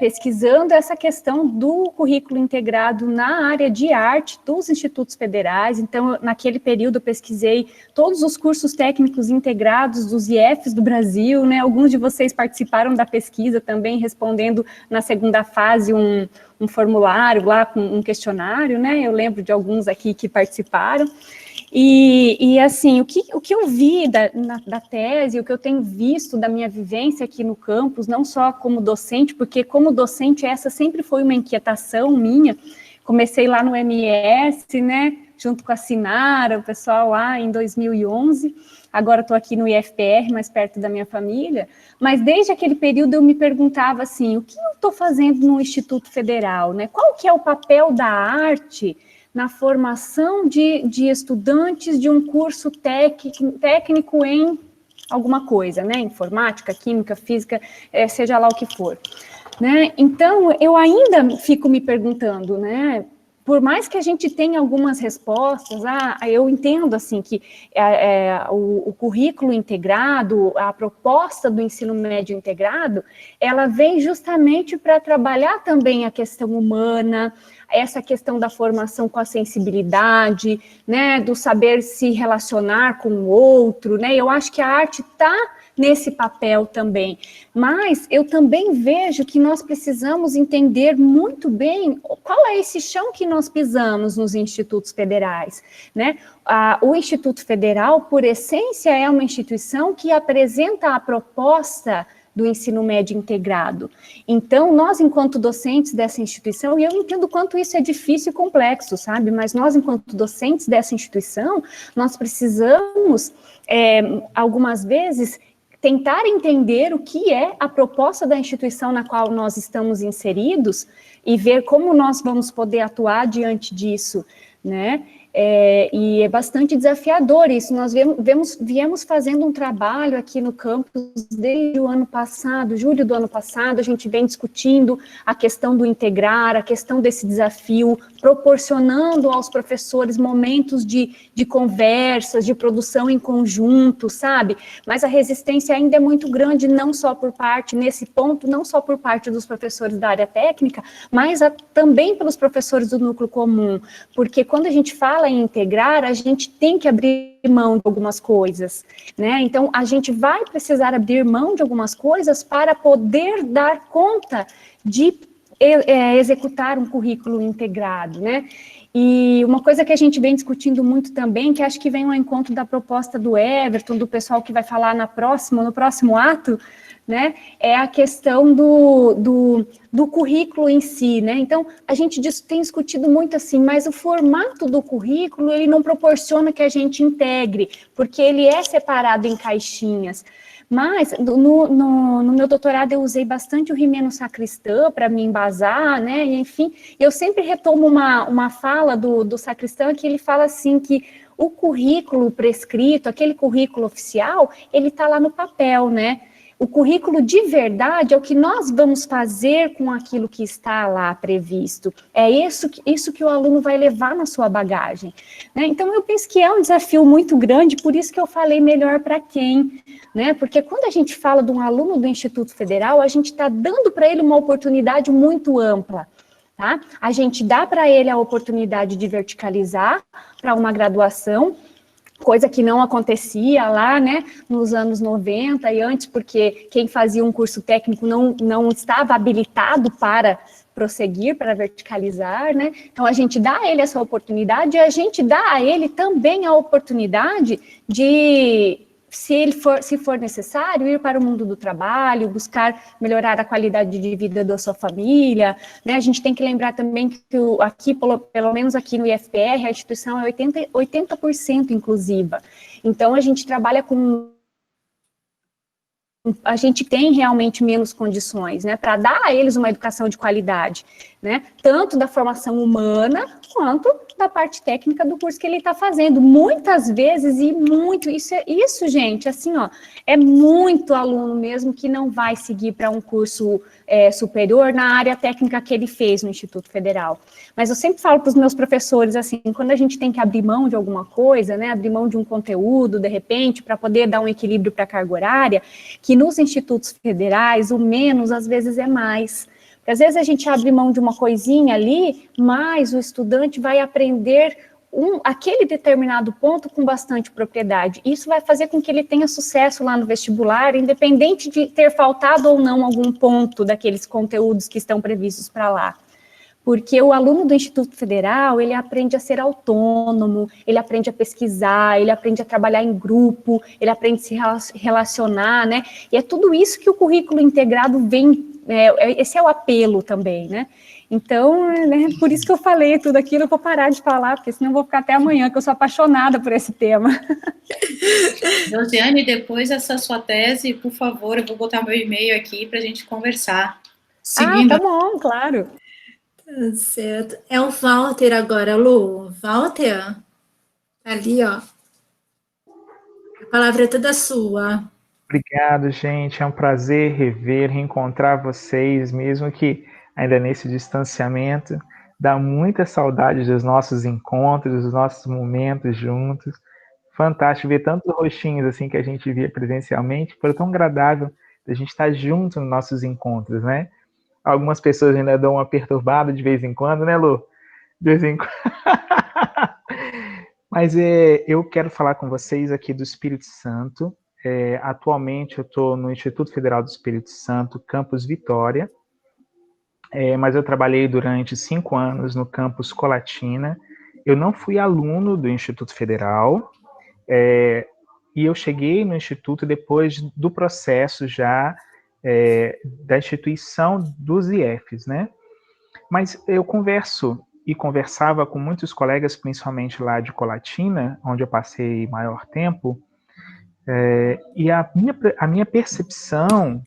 pesquisando essa questão do currículo integrado na área de arte dos institutos federais. Então, naquele período, eu pesquisei todos os cursos técnicos integrados dos IFs do Brasil, né? Alguns de vocês participaram da pesquisa também, respondendo na segunda fase um formulário lá com um questionário, né? Eu lembro de alguns aqui que participaram. E assim, o que eu vi da tese, o que eu tenho visto da minha vivência aqui no campus, não só como docente, porque como docente essa sempre foi uma inquietação minha, comecei lá no MS, né, junto com a Sinara, o pessoal lá em 2011, agora estou aqui no IFPR, mais perto da minha família, mas desde aquele período eu me perguntava assim, o que eu estou fazendo no Instituto Federal, né, qual que é o papel da arte na formação de estudantes de um curso técnico em alguma coisa, né? Informática, química, física, seja lá o que for. Né? Então, eu ainda fico me perguntando, né? Por mais que a gente tenha algumas respostas, eu entendo assim que o currículo integrado, a proposta do ensino médio integrado, ela vem justamente para trabalhar também a questão humana, essa questão da formação com a sensibilidade, né, do saber se relacionar com o outro, né? Eu acho que a arte está nesse papel também, mas eu também vejo que nós precisamos entender muito bem qual é esse chão que nós pisamos nos institutos federais, né? O Instituto Federal, por essência, é uma instituição que apresenta a proposta do ensino médio integrado. Então, nós, enquanto docentes dessa instituição, e eu entendo quanto isso é difícil e complexo, sabe? Mas nós, enquanto docentes dessa instituição, nós precisamos, algumas vezes, tentar entender o que é a proposta da instituição na qual nós estamos inseridos e ver como nós vamos poder atuar diante disso, né? E é bastante desafiador isso. Nós viemos fazendo um trabalho aqui no campus desde o ano passado, julho do ano passado, a gente vem discutindo a questão do integrar, a questão desse desafio, proporcionando aos professores momentos de conversas, de produção em conjunto, sabe? Mas a resistência ainda é muito grande, não só por parte, nesse ponto, não só por parte dos professores da área técnica, mas também pelos professores do núcleo comum, porque quando a gente fala em integrar, a gente tem que abrir mão de algumas coisas, né? Então, a gente vai precisar abrir mão de algumas coisas para poder dar conta de executar um currículo integrado, né? E uma coisa que a gente vem discutindo muito também, que acho que vem ao encontro da proposta do Everton, do pessoal que vai falar no próximo ato, né, é a questão do currículo em si, né? Então, a gente tem discutido muito assim, mas o formato do currículo, ele não proporciona que a gente integre, porque ele é separado em caixinhas. Mas, no meu doutorado, eu usei bastante o Rimeno Sacristã para me embasar, né, e, enfim, eu sempre retomo uma fala do Sacristã, que ele fala assim, que o currículo prescrito, aquele currículo oficial, ele está lá no papel, né? O currículo de verdade é o que nós vamos fazer com aquilo que está lá previsto. É isso que o aluno vai levar na sua bagagem, né? Então, eu penso que é um desafio muito grande, por isso que eu falei melhor para quem, né? Porque quando a gente fala de um aluno do Instituto Federal, a gente está dando para ele uma oportunidade muito ampla, tá? A gente dá para ele a oportunidade de verticalizar para uma graduação, coisa que não acontecia lá, né, nos anos 90 e antes, porque quem fazia um curso técnico não estava habilitado para prosseguir, para verticalizar, né, então a gente dá a ele essa oportunidade e a gente dá a ele também a oportunidade de, se for necessário, ir para o mundo do trabalho, buscar melhorar a qualidade de vida da sua família, né? A gente tem que lembrar também que aqui, pelo menos aqui no IFPR, a instituição é 80% inclusiva. Então, a gente trabalha a gente tem realmente menos condições, né, para dar a eles uma educação de qualidade, né, tanto da formação humana, quanto da parte técnica do curso que ele está fazendo, muitas vezes, e muito, isso, gente, assim, ó, é muito aluno mesmo que não vai seguir para um curso superior na área técnica que ele fez no Instituto Federal. Mas eu sempre falo para os meus professores, assim, quando a gente tem que abrir mão de alguma coisa, né, abrir mão de um conteúdo, de repente, para poder dar um equilíbrio para a carga horária, que nos institutos federais, o menos, às vezes, é mais. Porque, às vezes, a gente abre mão de uma coisinha ali, mas o estudante vai aprender aquele determinado ponto com bastante propriedade. Isso vai fazer com que ele tenha sucesso lá no vestibular, independente de ter faltado ou não algum ponto daqueles conteúdos que estão previstos para lá. Porque o aluno do Instituto Federal, ele aprende a ser autônomo, ele aprende a pesquisar, ele aprende a trabalhar em grupo, ele aprende a se relacionar, né? E é tudo isso que o currículo integrado vem, esse é o apelo também, né? Então, né, por isso que eu falei tudo aquilo, eu vou parar de falar, porque senão eu vou ficar até amanhã, que eu sou apaixonada por esse tema. Josiane, depois dessa sua tese, por favor, eu vou botar meu e-mail aqui para a gente conversar. Seguindo. Ah, tá bom, claro. Tá certo. É o Walter agora, Lu. Walter, ali, ó. A palavra é toda sua. Obrigado, gente. É um prazer reencontrar vocês, mesmo que ainda nesse distanciamento. Dá muita saudade dos nossos encontros, dos nossos momentos juntos. Fantástico ver tantos rostinhos assim que a gente via presencialmente. Foi tão agradável a gente estar junto nos nossos encontros, né? Algumas pessoas ainda dão uma perturbada de vez em quando, né, Lu? De vez em quando. Mas eu quero falar com vocês aqui do Espírito Santo. Atualmente eu estou no Instituto Federal do Espírito Santo, Campus Vitória, mas eu trabalhei durante 5 anos no campus Colatina. Eu não fui aluno do Instituto Federal, e eu cheguei no Instituto depois do processo já da instituição dos IFs, né? Mas eu conversava com muitos colegas, principalmente lá de Colatina, onde eu passei maior tempo, e a minha percepção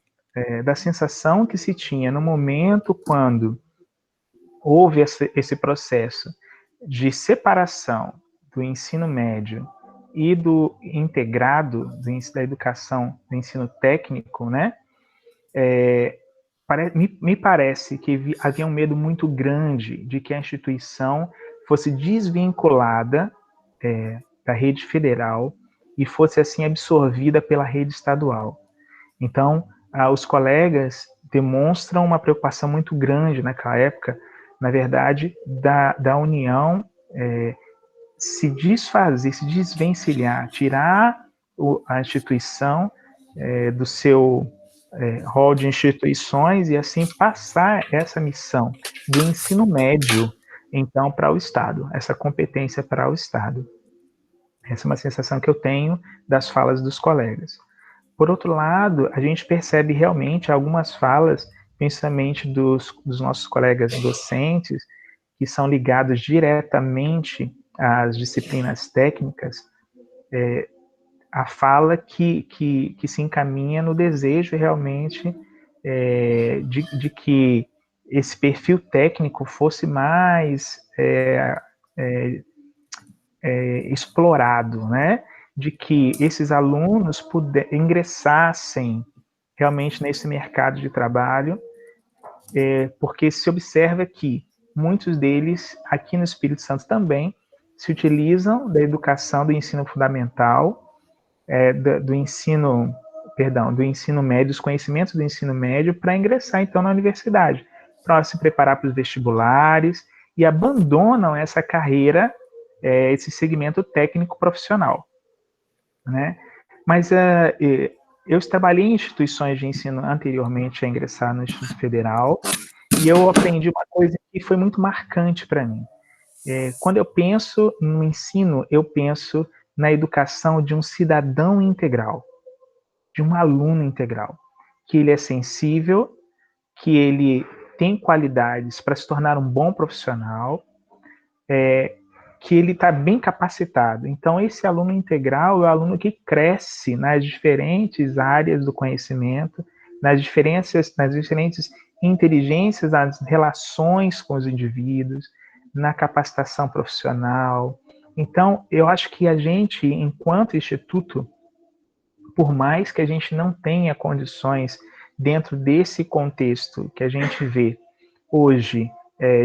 da sensação que se tinha no momento quando houve esse processo de separação do ensino médio e do integrado da educação, do ensino técnico, né, me parece que havia um medo muito grande de que a instituição fosse desvinculada da rede federal e fosse assim absorvida pela rede estadual. Então, os colegas demonstram uma preocupação muito grande naquela época, na verdade, da união se desfazer, se desvencilhar, tirar a instituição do seu rol de instituições e assim passar essa missão do ensino médio, então, para o Estado, essa competência para o Estado. Essa é uma sensação que eu tenho das falas dos colegas. Por outro lado, a gente percebe realmente algumas falas, principalmente dos nossos colegas docentes, que são ligados diretamente às disciplinas técnicas, a fala que se encaminha no desejo realmente de que esse perfil técnico fosse mais explorado, né? De que esses alunos ingressassem realmente nesse mercado de trabalho, porque se observa que muitos deles, aqui no Espírito Santo também, se utilizam da educação do ensino fundamental, do ensino médio, dos conhecimentos do ensino médio, para ingressar, então, na universidade, para se preparar para os vestibulares, e abandonam essa carreira, esse segmento técnico profissional, né? Mas eu trabalhei em instituições de ensino anteriormente a ingressar no Instituto Federal, e eu aprendi uma coisa que foi muito marcante para mim. Quando eu penso no ensino, eu penso na educação de um cidadão integral, de um aluno integral, que ele é sensível, que ele tem qualidades para se tornar um bom profissional, que ele está bem capacitado. Então, esse aluno integral é o aluno que cresce nas diferentes áreas do conhecimento, nas diferentes inteligências, nas relações com os indivíduos, na capacitação profissional. Então, eu acho que a gente, enquanto instituto, por mais que a gente não tenha condições, dentro desse contexto que a gente vê hoje,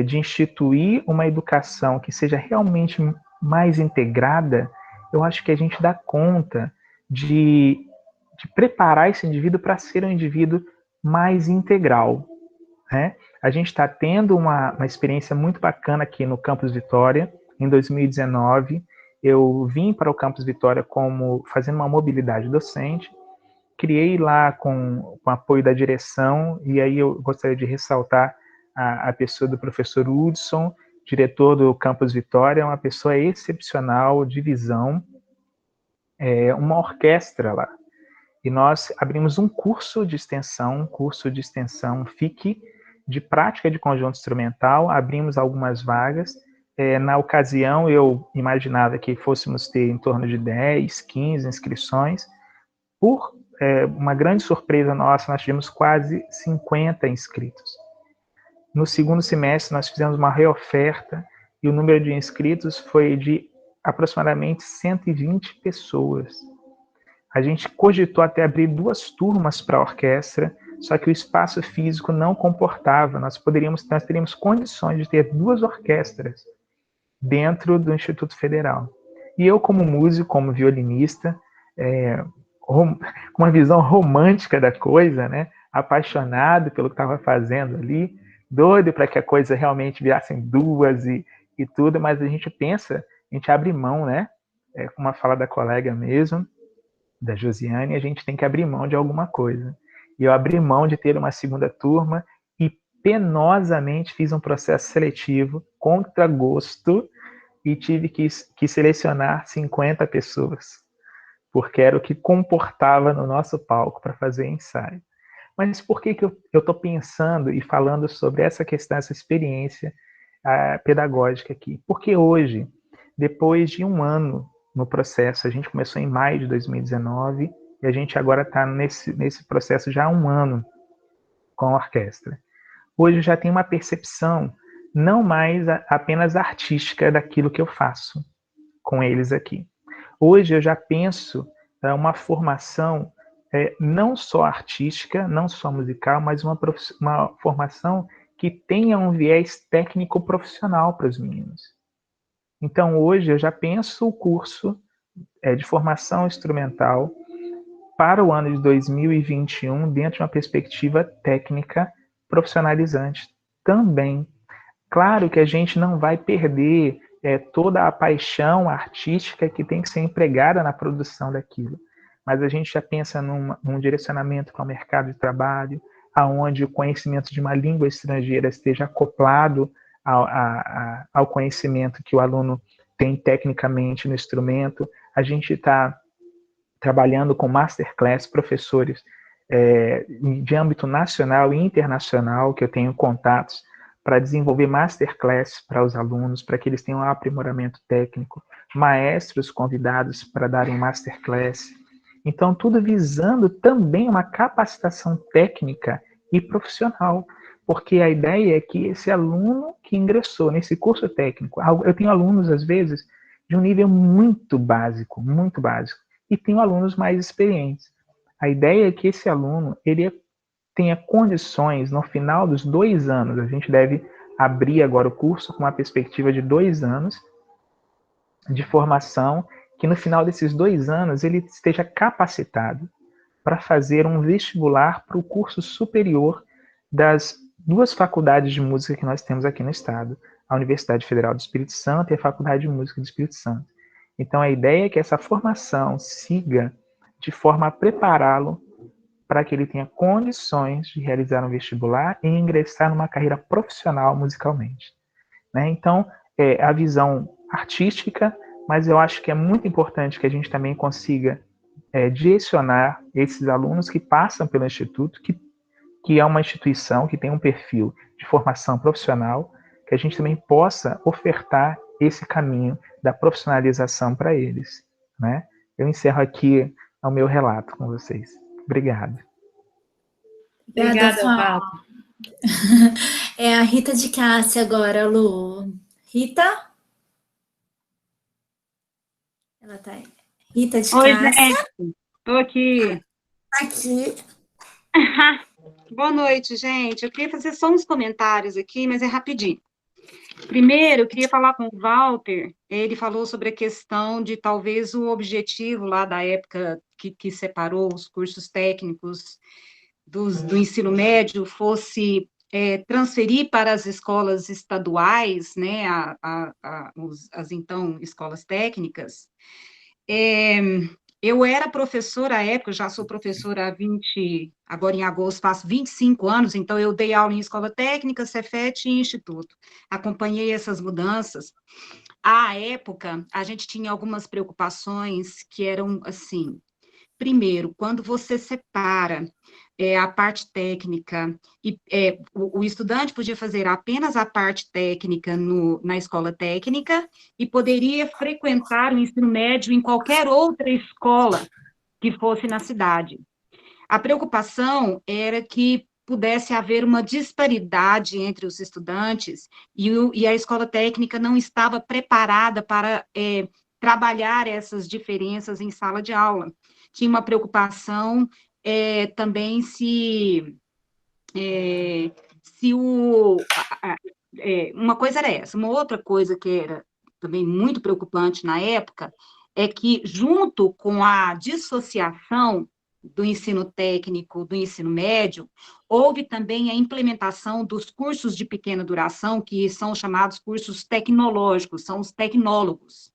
de instituir uma educação que seja realmente mais integrada, eu acho que a gente dá conta de preparar esse indivíduo para ser um indivíduo mais integral, né? A gente está tendo uma experiência muito bacana aqui no Campus Vitória. Em 2019, eu vim para o Campus Vitória fazendo uma mobilidade docente, criei lá com apoio da direção, e aí eu gostaria de ressaltar a pessoa do professor Hudson, diretor do Campus Vitória, uma pessoa excepcional, de visão, uma orquestra lá. E nós abrimos um curso de extensão FIC, de prática de conjunto instrumental, abrimos algumas vagas. Na ocasião, eu imaginava que fôssemos ter em torno de 10, 15 inscrições. Por uma grande surpresa nossa, nós tivemos quase 50 inscritos. No segundo semestre, nós fizemos uma reoferta e o número de inscritos foi de aproximadamente 120 pessoas. A gente cogitou até abrir 2 turmas para a orquestra, só que o espaço físico não comportava. Nós teríamos condições de ter 2 orquestras dentro do Instituto Federal. E eu, como músico, como violinista, com uma visão romântica da coisa, né? Apaixonado pelo que estava fazendo ali, doido para que a coisa realmente virassem 2 e tudo, mas a gente abre mão, né? Como a fala da colega mesmo, da Josiane, a gente tem que abrir mão de alguma coisa. E eu abri mão de ter uma segunda turma e penosamente fiz um processo seletivo contra gosto e tive que selecionar 50 pessoas, porque era o que comportava no nosso palco para fazer ensaio. Mas por que eu estou pensando e falando sobre essa questão, essa experiência pedagógica aqui? Porque hoje, depois de 1 ano no processo, a gente começou em maio de 2019 e a gente agora está nesse processo já há 1 ano com a orquestra. Hoje eu já tenho uma percepção não mais apenas artística daquilo que eu faço com eles aqui. Hoje eu já penso uma formação não só artística, não só musical, mas uma formação que tenha um viés técnico-profissional para os meninos. Então, hoje eu já penso o curso de formação instrumental para o ano de 2021 dentro de uma perspectiva técnica profissionalizante também. Claro que a gente não vai perder toda a paixão artística que tem que ser empregada na produção daquilo, mas a gente já pensa num direcionamento para o mercado de trabalho, aonde o conhecimento de uma língua estrangeira esteja acoplado ao conhecimento que o aluno tem tecnicamente no instrumento. A gente está trabalhando com masterclass, professores de âmbito nacional e internacional, que eu tenho contatos, para desenvolver masterclass para os alunos, para que eles tenham um aprimoramento técnico, maestros convidados para darem masterclass. Então, tudo visando também uma capacitação técnica e profissional, porque a ideia é que esse aluno que ingressou nesse curso técnico, eu tenho alunos, às vezes, de um nível muito básico, e tenho alunos mais experientes. A ideia é que esse aluno, ele tenha condições, no final dos 2 anos, a gente deve abrir agora o curso com uma perspectiva de 2 anos de formação, que no final desses 2 anos ele esteja capacitado para fazer um vestibular para o curso superior das 2 faculdades de música que nós temos aqui no estado, a Universidade Federal do Espírito Santo e a Faculdade de Música do Espírito Santo. Então, a ideia é que essa formação siga de forma a prepará-lo para que ele tenha condições de realizar um vestibular e ingressar numa carreira profissional musicalmente. Né? Então, a visão artística, mas eu acho que é muito importante que a gente também consiga direcionar esses alunos que passam pelo Instituto, que é uma instituição que tem um perfil de formação profissional, que a gente também possa ofertar esse caminho da profissionalização para eles. Né? Eu encerro aqui o meu relato com vocês. Obrigado. Obrigada, Paulo. É a Rita de Cássia agora, Lu. Rita? Ela tá aí. Rita de Oi, Cássia. Estou aqui. Aqui. Boa noite, gente. Eu queria fazer só uns comentários aqui, mas é rapidinho. Primeiro, eu queria falar com o Walter. Ele falou sobre a questão de talvez o objetivo lá da época que separou os cursos técnicos do ensino médio fosse transferir para as escolas estaduais, né, as então escolas técnicas. Eu era professora à época, já sou professora há agora em agosto faço 25 anos, então eu dei aula em escola técnica, Cefet e instituto. Acompanhei essas mudanças. À época, a gente tinha algumas preocupações que eram assim: primeiro, quando você separa a parte técnica, e o estudante podia fazer apenas a parte técnica na escola técnica e poderia frequentar o ensino médio em qualquer outra escola que fosse na cidade. A preocupação era que pudesse haver uma disparidade entre os estudantes e a escola técnica não estava preparada para trabalhar essas diferenças em sala de aula. Tinha uma preocupação também uma coisa era essa, uma outra coisa que era também muito preocupante na época é que, junto com a dissociação do ensino técnico do ensino médio, houve também a implementação dos cursos de pequena duração, que são chamados cursos tecnológicos, são os tecnólogos.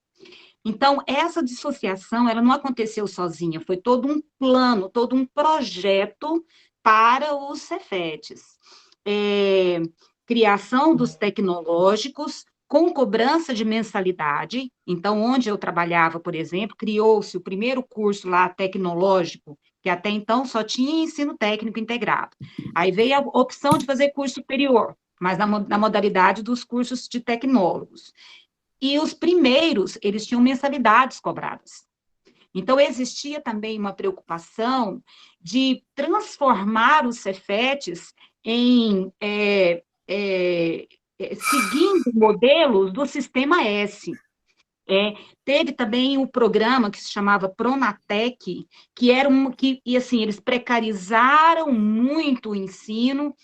Então, essa dissociação, ela não aconteceu sozinha, foi todo um plano, todo um projeto para os Cefetes. Criação dos tecnológicos, com cobrança de mensalidade. Então, onde eu trabalhava, por exemplo, criou-se o primeiro curso lá tecnológico, que até então só tinha ensino técnico integrado. Aí veio a opção de fazer curso superior, mas na modalidade dos cursos de tecnólogos. E os primeiros, eles tinham mensalidades cobradas. Então, existia também uma preocupação de transformar os Cefetes em seguindo modelos do Sistema S. Teve também um programa que se chamava Pronatec, e assim, eles precarizaram muito o ensino,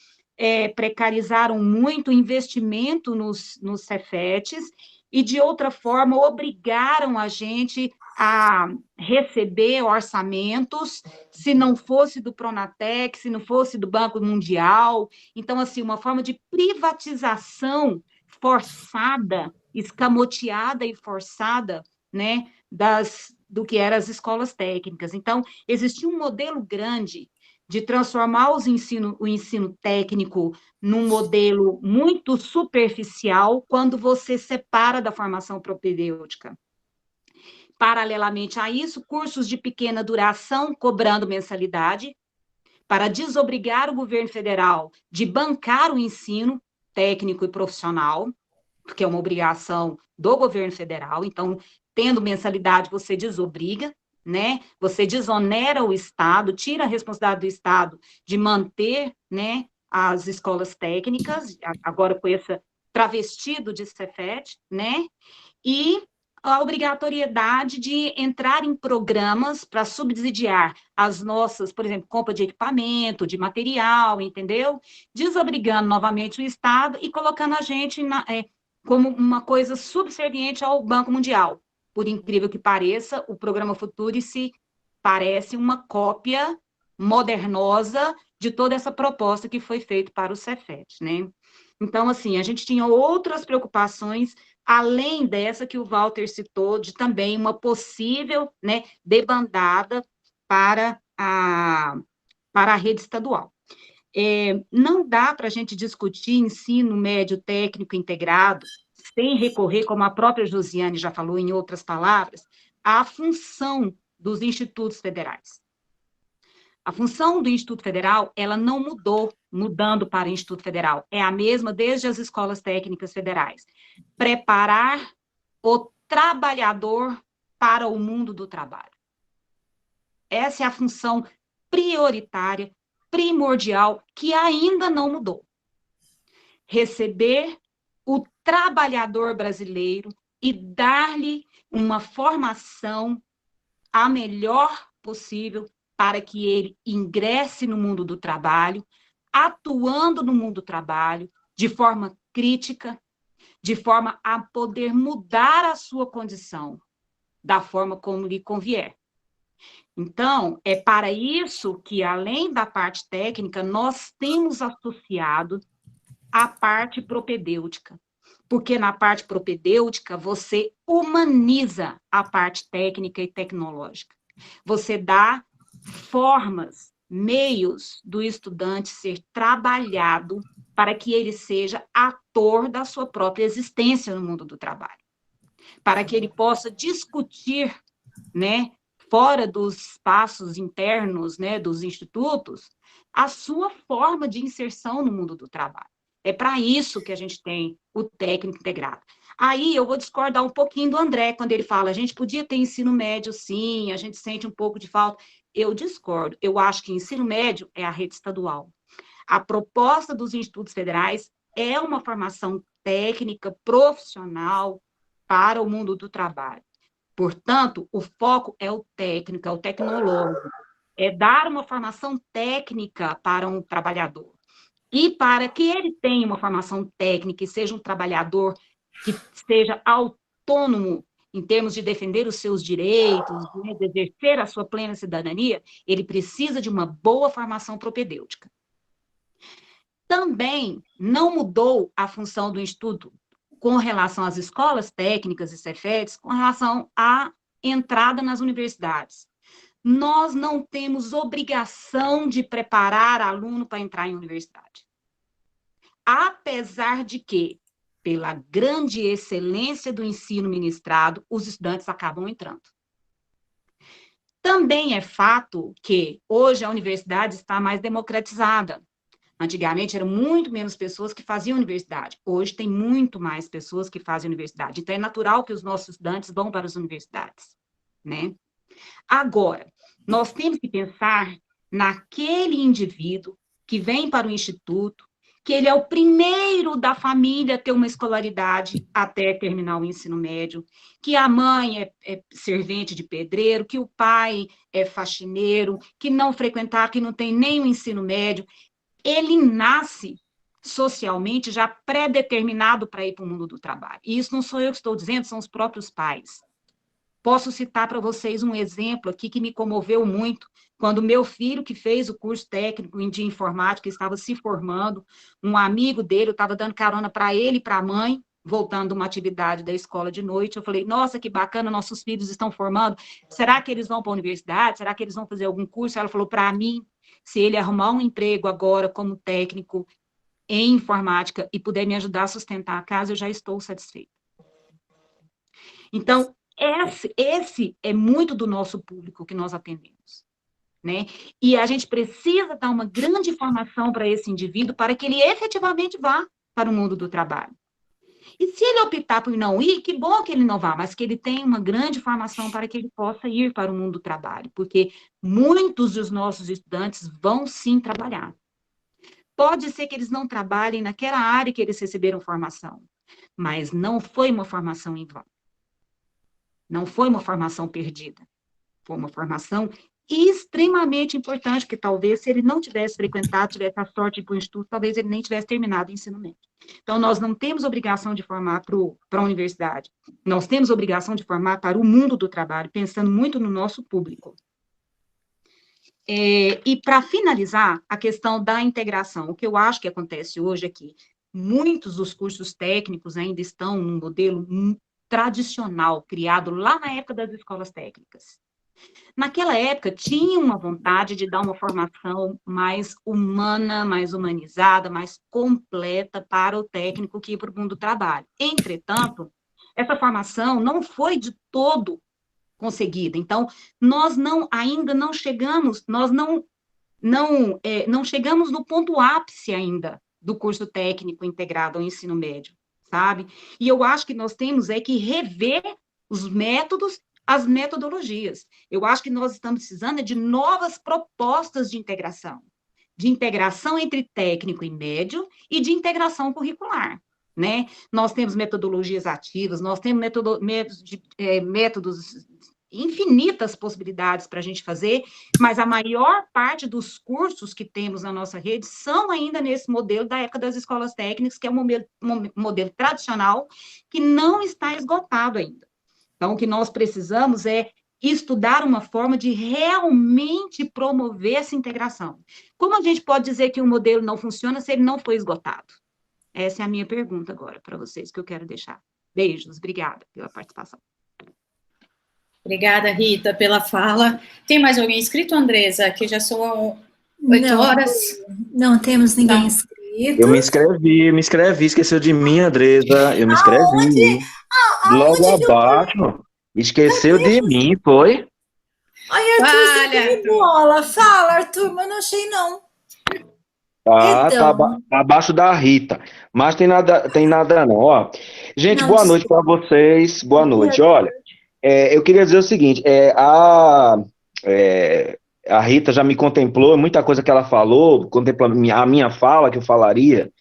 precarizaram muito o investimento nos Cefetes, e, de outra forma, obrigaram a gente a receber orçamentos, se não fosse do Pronatec, se não fosse do Banco Mundial. Então, assim, uma forma de privatização forçada, escamoteada e forçada, né, do que eram as escolas técnicas. Então, existia um modelo grande de transformar o ensino técnico num modelo muito superficial, quando você separa da formação propedêutica. Paralelamente a isso, cursos de pequena duração, cobrando mensalidade, para desobrigar o governo federal de bancar o ensino técnico e profissional, porque é uma obrigação do governo federal. Então, tendo mensalidade, você desobriga, né? Você desonera o Estado, tira a responsabilidade do Estado de manter, né, as escolas técnicas, agora com esse travestido de Cefet, né? E a obrigatoriedade de entrar em programas para subsidiar as nossas, por exemplo, compra de equipamento, de material, entendeu? Desobrigando novamente o Estado e colocando a gente como uma coisa subserviente ao Banco Mundial. Por incrível que pareça, o programa Futurice parece uma cópia modernosa de toda essa proposta que foi feita para o Cefet, né? Então, assim, a gente tinha outras preocupações, além dessa que o Walter citou, de também uma possível, né, debandada para a rede estadual. Não dá para a gente discutir ensino médio técnico integrado sem recorrer, como a própria Josiane já falou em outras palavras, à função dos institutos federais. A função do Instituto Federal, ela não mudou, mudando para o Instituto Federal. É a mesma desde as escolas técnicas federais. Preparar o trabalhador para o mundo do trabalho. Essa é a função prioritária, primordial, que ainda não mudou. Receber o trabalhador brasileiro e dar-lhe uma formação a melhor possível para que ele ingresse no mundo do trabalho, atuando no mundo do trabalho de forma crítica, de forma a poder mudar a sua condição da forma como lhe convier. Então, é para isso que, além da parte técnica, nós temos associado a parte propedêutica, porque na parte propedêutica você humaniza a parte técnica e tecnológica. Você dá formas, meios do estudante ser trabalhado para que ele seja ator da sua própria existência no mundo do trabalho, para que ele possa discutir, né, fora dos espaços internos, né, dos institutos, a sua forma de inserção no mundo do trabalho. É para isso que a gente tem o técnico integrado. Aí eu vou discordar um pouquinho do André, quando ele fala, a gente podia ter ensino médio, sim, a gente sente um pouco de falta. Eu discordo. Eu acho que ensino médio é a rede estadual. A proposta dos institutos federais é uma formação técnica, profissional, para o mundo do trabalho. Portanto, o foco é o técnico, é o tecnológico, é dar uma formação técnica para um trabalhador. E para que ele tenha uma formação técnica e seja um trabalhador que seja autônomo em termos de defender os seus direitos, né, de exercer a sua plena cidadania, ele precisa de uma boa formação propedêutica. Também não mudou a função do Instituto com relação às escolas técnicas e Cefetes, com relação à entrada nas universidades. Nós não temos obrigação de preparar aluno para entrar em universidade. Apesar de que, pela grande excelência do ensino ministrado, os estudantes acabam entrando. Também é fato que hoje a universidade está mais democratizada. Antigamente eram muito menos pessoas que faziam universidade. Hoje tem muito mais pessoas que fazem universidade. Então é natural que os nossos estudantes vão para as universidades, né? Agora, nós temos que pensar naquele indivíduo que vem para o instituto, que ele é o primeiro da família a ter uma escolaridade até terminar o ensino médio, que a mãe é servente de pedreiro, que o pai é faxineiro, que não frequentar, que não tem nem o ensino médio. Ele nasce socialmente já pré-determinado para ir para o mundo do trabalho. E isso não sou eu que estou dizendo, são os próprios pais. Posso citar para vocês um exemplo aqui que me comoveu muito, quando meu filho, que fez o curso técnico de informática, estava se formando, um amigo dele, eu estava dando carona para ele e para a mãe, voltando de uma atividade da escola de noite, eu falei, nossa, que bacana, nossos filhos estão formando, será que eles vão para a universidade? Será que eles vão fazer algum curso? Ela falou, para mim, se ele arrumar um emprego agora como técnico em informática e puder me ajudar a sustentar a casa, eu já estou satisfeita. Então, esse é muito do nosso público que nós atendemos, né? E a gente precisa dar uma grande formação para esse indivíduo para que ele efetivamente vá para o mundo do trabalho. E se ele optar por não ir, que bom que ele não vá, mas que ele tenha uma grande formação para que ele possa ir para o mundo do trabalho, porque muitos dos nossos estudantes vão sim trabalhar. Pode ser que eles não trabalhem naquela área que eles receberam formação, mas não foi uma formação em vão. Não foi uma formação perdida. Foi uma formação extremamente importante, porque talvez se ele não tivesse frequentado, tivesse a sorte de ir para o instituto, talvez ele nem tivesse terminado o ensino médio. Então, nós não temos obrigação de formar para a universidade. Nós temos obrigação de formar para o mundo do trabalho, pensando muito no nosso público. E para finalizar, a questão da integração. O que eu acho que acontece hoje é que muitos dos cursos técnicos ainda estão num modelo tradicional, criado lá na época das escolas técnicas. Naquela época, tinha uma vontade de dar uma formação mais humana, mais humanizada, mais completa para o técnico que ia para o mundo do trabalho. Entretanto, essa formação não foi de todo conseguida. Então, nós ainda não chegamos, não chegamos no ponto ápice ainda do curso técnico integrado ao ensino médio, sabe? E eu acho que nós temos que rever os métodos, as metodologias. Eu acho que nós estamos precisando de novas propostas de integração entre técnico e médio e de integração curricular, né? Nós temos metodologias ativas, nós temos métodos, infinitas possibilidades para a gente fazer, mas a maior parte dos cursos que temos na nossa rede são ainda nesse modelo da época das escolas técnicas, que é um modelo tradicional que não está esgotado ainda. Então, o que nós precisamos é estudar uma forma de realmente promover essa integração. Como a gente pode dizer que um modelo não funciona se ele não foi esgotado? Essa é a minha pergunta agora para vocês, que eu quero deixar. Beijos, obrigada pela participação. Obrigada, Rita, pela fala. Tem mais alguém inscrito, Andresa? Que já são 8 horas. Não temos ninguém inscrito. Eu me inscrevi, esqueceu de mim, Andresa. Eu me inscrevi. Logo abaixo. Esqueceu de mim, foi? Ai, Arthur, você tem bola. Fala, Arthur, mas não achei, não. Tá abaixo da Rita. Mas tem nada não. Ó, gente, boa noite para vocês. Boa noite. Olha, eu queria dizer o seguinte, a Rita já me contemplou, muita coisa que ela falou, contempla a minha fala, que eu falaria,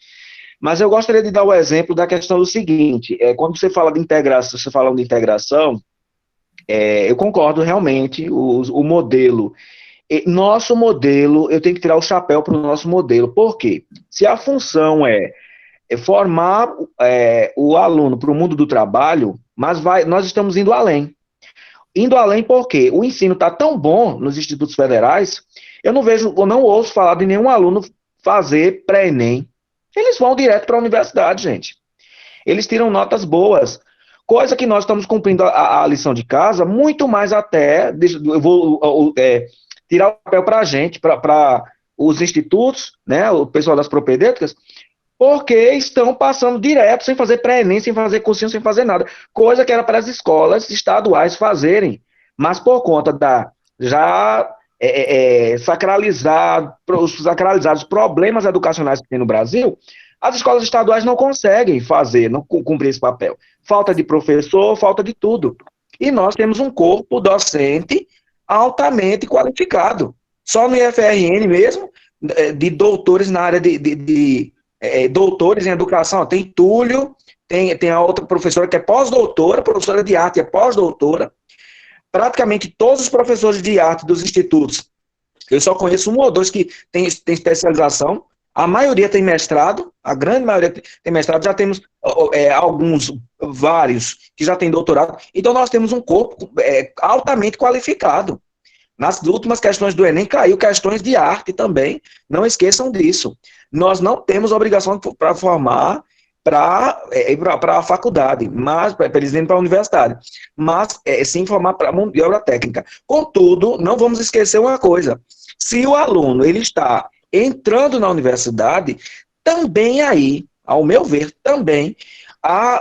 mas eu gostaria de dar o exemplo da questão do seguinte, quando você fala de integração, eu concordo realmente, o modelo, nosso modelo, eu tenho que tirar o chapéu para o nosso modelo, por quê? Se a função é formar o aluno para o mundo do trabalho, mas nós estamos indo além. Indo além porque o ensino está tão bom nos institutos federais, eu não ouço falar de nenhum aluno fazer pré-ENEM. Eles vão direto para a universidade, gente. Eles tiram notas boas, coisa que nós estamos cumprindo a lição de casa, muito mais até, eu vou tirar o papel para a gente, para os institutos, né, o pessoal das propedêuticas, porque estão passando direto, sem fazer pré-ENEM, sem fazer cursinho, sem fazer nada. Coisa que era para as escolas estaduais fazerem, mas por conta da sacralizados problemas educacionais que tem no Brasil, as escolas estaduais não conseguem não cumprir esse papel. Falta de professor, falta de tudo. E nós temos um corpo docente altamente qualificado. Só no IFRN mesmo, de doutores na área de doutores em educação. Tem Túlio, tem a outra professora que é pós-doutora, professora de arte é pós-doutora. Praticamente todos os professores de arte dos institutos, eu só conheço um ou dois que tem especialização. A maioria tem mestrado, a grande maioria tem mestrado, já temos vários que já têm doutorado. Então nós temos um corpo altamente qualificado. Nas últimas questões do Enem caiu questões de arte também, não esqueçam disso. Nós não temos obrigação para formar para a faculdade, mas para eles irem para a universidade, mas sim formar para a mão de obra técnica. Contudo, não vamos esquecer uma coisa, se o aluno ele está entrando na universidade, também aí, ao meu ver, também,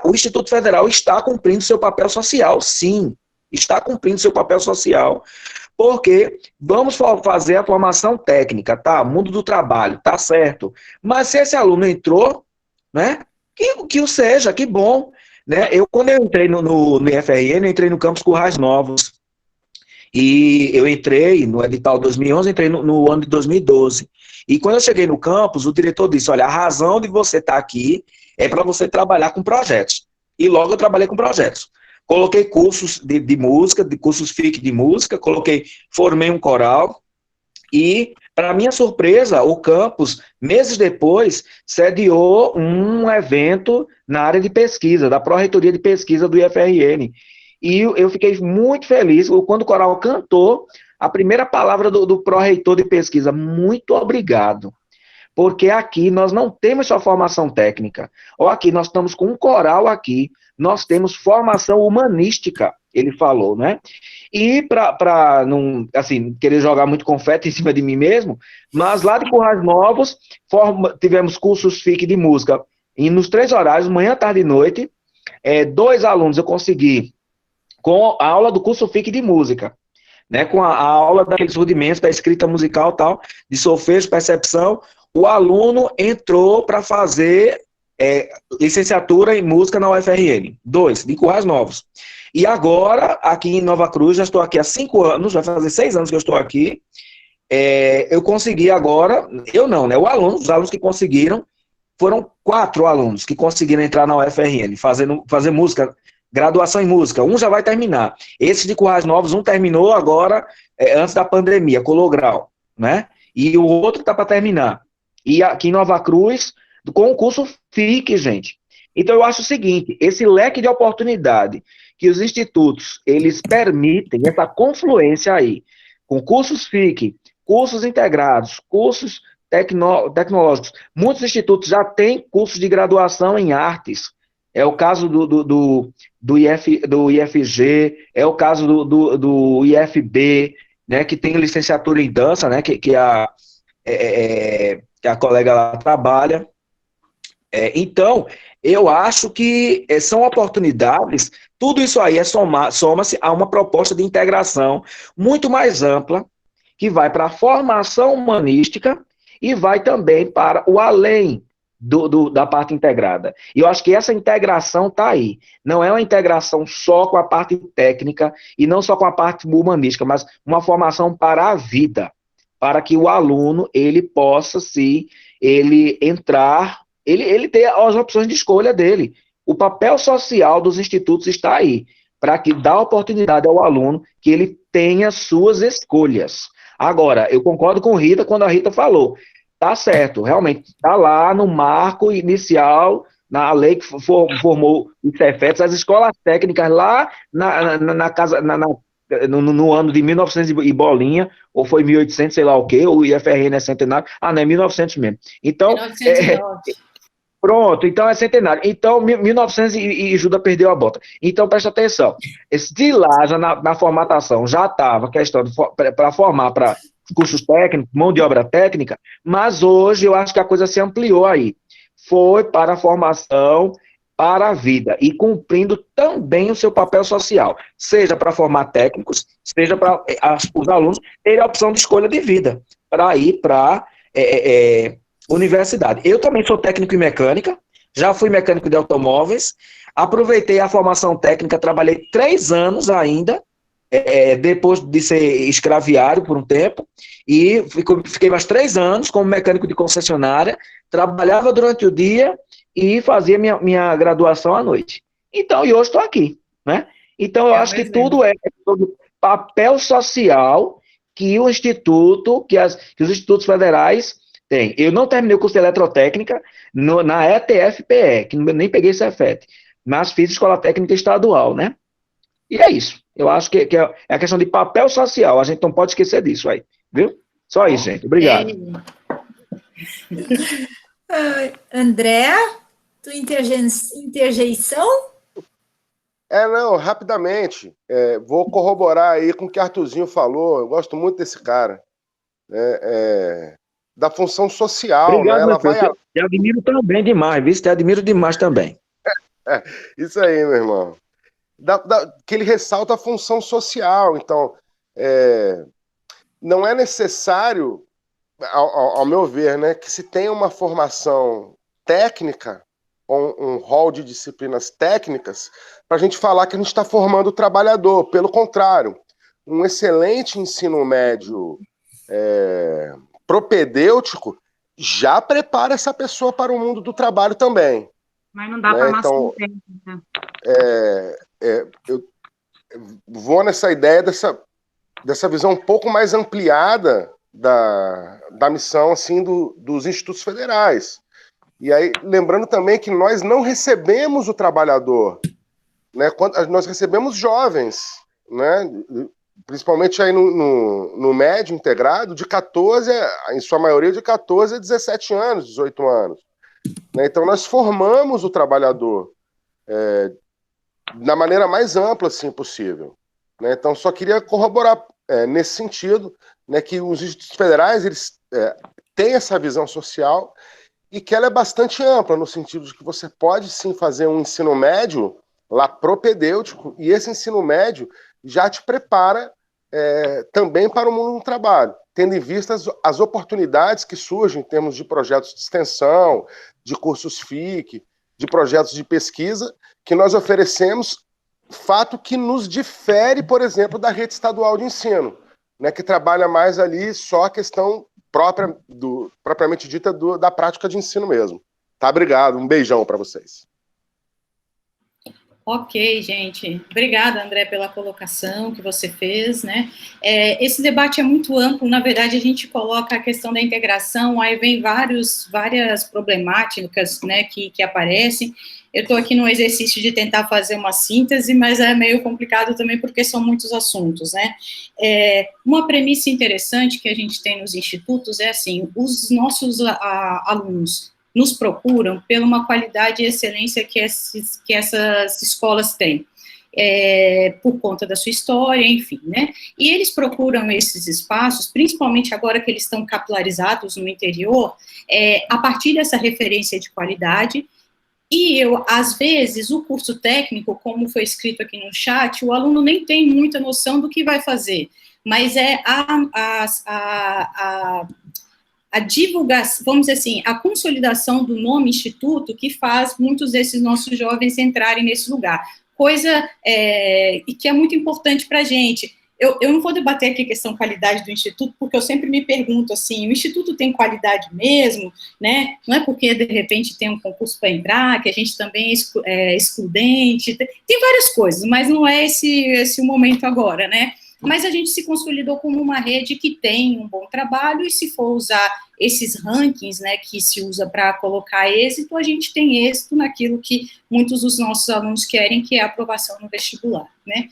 o Instituto Federal está cumprindo seu papel social, sim, está cumprindo seu papel social, porque vamos fazer a formação técnica, tá? Mundo do trabalho, tá certo, mas se esse aluno entrou, né, que o seja, que bom, né? Quando eu entrei no IFRN, eu entrei no Campus Currais Novos, e eu entrei no edital 2011, entrei no ano de 2012, e quando eu cheguei no campus, o diretor disse, olha, a razão de você estar aqui é para você trabalhar com projetos, e logo eu trabalhei com projetos. Coloquei cursos de música, cursos FIC de música, formei um coral, e, para minha surpresa, o campus, meses depois, sediou um evento na área de pesquisa, da Pró-Reitoria de Pesquisa do IFRN. E eu fiquei muito feliz quando o coral cantou a primeira palavra do Pró-Reitor de Pesquisa, muito obrigado. Porque aqui nós não temos só formação técnica, ou aqui nós estamos com um coral aqui, nós temos formação humanística, ele falou, né? E para não, assim, querer jogar muito confete em cima de mim mesmo, mas lá de Currais Novos, tivemos cursos FIC de música, e nos 3 horários, manhã, tarde e noite, 2 alunos eu consegui, com a aula do curso FIC de música, né, com a aula daqueles rudimentos da escrita musical, tal, de solfejo, percepção, o aluno entrou para fazer licenciatura em música na UFRN, 2, de Currais Novos. E agora, aqui em Nova Cruz, já estou aqui há 5 anos, vai fazer 6 anos que eu estou aqui, eu consegui agora, eu não, né, os alunos que conseguiram, foram 4 alunos que conseguiram entrar na UFRN, fazer música, graduação em música, um já vai terminar. Esse de Currais Novos, um terminou agora, antes da pandemia, colograu, né, e o outro está para terminar. E aqui em Nova Cruz, com o curso FIC, gente. Então eu acho o seguinte, esse leque de oportunidade que os institutos, eles permitem, essa confluência aí, com cursos FIC, cursos integrados, cursos tecnológicos, muitos institutos já têm cursos de graduação em artes, é o caso do IFG, é o caso do IFB, né, que tem licenciatura em dança, né, que a colega lá trabalha. Então, eu acho que são oportunidades, tudo isso aí soma-se a uma proposta de integração muito mais ampla, que vai para a formação humanística e vai também para o além da parte integrada. E eu acho que essa integração está aí. Não é uma integração só com a parte técnica e não só com a parte humanística, mas uma formação para a vida, para que o aluno ele possa, sim, ele entrar, ele ter as opções de escolha dele. O papel social dos institutos está aí, para que dá oportunidade ao aluno que ele tenha suas escolhas. Agora, eu concordo com Rita quando a Rita falou, tá certo, realmente, está lá no marco inicial, na lei que formou os Cefetes, as escolas técnicas lá na casa, no ano de 1900 e bolinha, ou foi 1800, sei lá o quê, o IFRN é centenário, não, é 1900 mesmo. Então, 1909. Pronto, então é centenário. Então, 1900 e Judas perdeu a bota. Então, presta atenção. De lá, já na formatação, já estava questão para formar para cursos técnicos, mão de obra técnica, mas hoje eu acho que a coisa se ampliou aí. Foi para a formação para a vida e cumprindo também o seu papel social, seja para formar técnicos, seja para os alunos terem a opção de escolha de vida, para ir para universidade. Eu também sou técnico em mecânica, já fui mecânico de automóveis, aproveitei a formação técnica, trabalhei 3 anos ainda, depois de ser escraviário por um tempo, e fiquei mais 3 anos como mecânico de concessionária, trabalhava durante o dia e fazia minha graduação à noite. Então, e hoje estou aqui, né? Então, eu acho que tudo é sobre papel social que o Instituto, que os institutos federais têm. Eu não terminei o curso de eletrotécnica na ETFPE, que nem peguei Cefet, mas fiz escola técnica estadual, né? E é isso. Eu acho que é a questão de papel social. A gente não pode esquecer disso aí, viu? Só isso, gente. Obrigado. André, tua interjeição? Não, rapidamente. Vou corroborar aí com o que Arthurzinho falou. Eu gosto muito desse cara. Da função social. Obrigado, né? Ela vai... Te admiro também demais, viu? Te admiro demais também. Isso aí, meu irmão. Que ele ressalta a função social. Então, não é necessário, ao meu ver, né, que se tenha uma formação técnica, um rol de disciplinas técnicas, para a gente falar que a gente está formando o trabalhador. Pelo contrário, um excelente ensino médio propedêutico já prepara essa pessoa para o mundo do trabalho também. Mas não dá formação técnica. Eu vou nessa ideia dessa visão um pouco mais ampliada da missão assim, dos institutos federais. E aí, lembrando também que nós não recebemos o trabalhador, né? Nós recebemos jovens, né? Principalmente aí no médio integrado, de 14, em sua maioria, de 14 a 17 anos, 18 anos. Né? Então, nós formamos o trabalhador da maneira mais ampla assim, possível. Né? Então, só queria corroborar nesse sentido, né, que os institutos federais eles, têm essa visão social e que ela é bastante ampla, no sentido de que você pode sim fazer um ensino médio lá propedêutico, e esse ensino médio já te prepara também para o mundo do trabalho, tendo em vista as oportunidades que surgem em termos de projetos de extensão, de cursos FIC, de projetos de pesquisa, que nós oferecemos, fato que nos difere, por exemplo, da rede estadual de ensino, né, que trabalha mais ali só a questão propriamente dita da prática de ensino mesmo. Tá, obrigado. Um beijão para vocês. Ok, gente. Obrigada, André, pela colocação que você fez, né? Esse debate é muito amplo, na verdade, a gente coloca a questão da integração, aí vem várias problemáticas, né, que aparecem. Eu estou aqui no exercício de tentar fazer uma síntese, mas é meio complicado também porque são muitos assuntos, né? Uma premissa interessante que a gente tem nos institutos é assim, os nossos alunos nos procuram pela uma qualidade e excelência que essas escolas têm, por conta da sua história, enfim, né? E eles procuram esses espaços, principalmente agora que eles estão capilarizados no interior, a partir dessa referência de qualidade. E às vezes, o curso técnico, como foi escrito aqui no chat, o aluno nem tem muita noção do que vai fazer, mas a divulgação, vamos dizer assim, a consolidação do nome instituto que faz muitos desses nossos jovens entrarem nesse lugar. Coisa que é muito importante para a gente. Eu não vou debater aqui a questão qualidade do Instituto, porque eu sempre me pergunto assim, o Instituto tem qualidade mesmo, né? Não é porque, de repente, tem um concurso para entrar, que a gente também é excludente, tem várias coisas, mas não é esse o momento agora, né? Mas a gente se consolidou como uma rede que tem um bom trabalho, e se for usar esses rankings, né, que se usa para colocar êxito, a gente tem êxito naquilo que muitos dos nossos alunos querem, que é a aprovação no vestibular, né?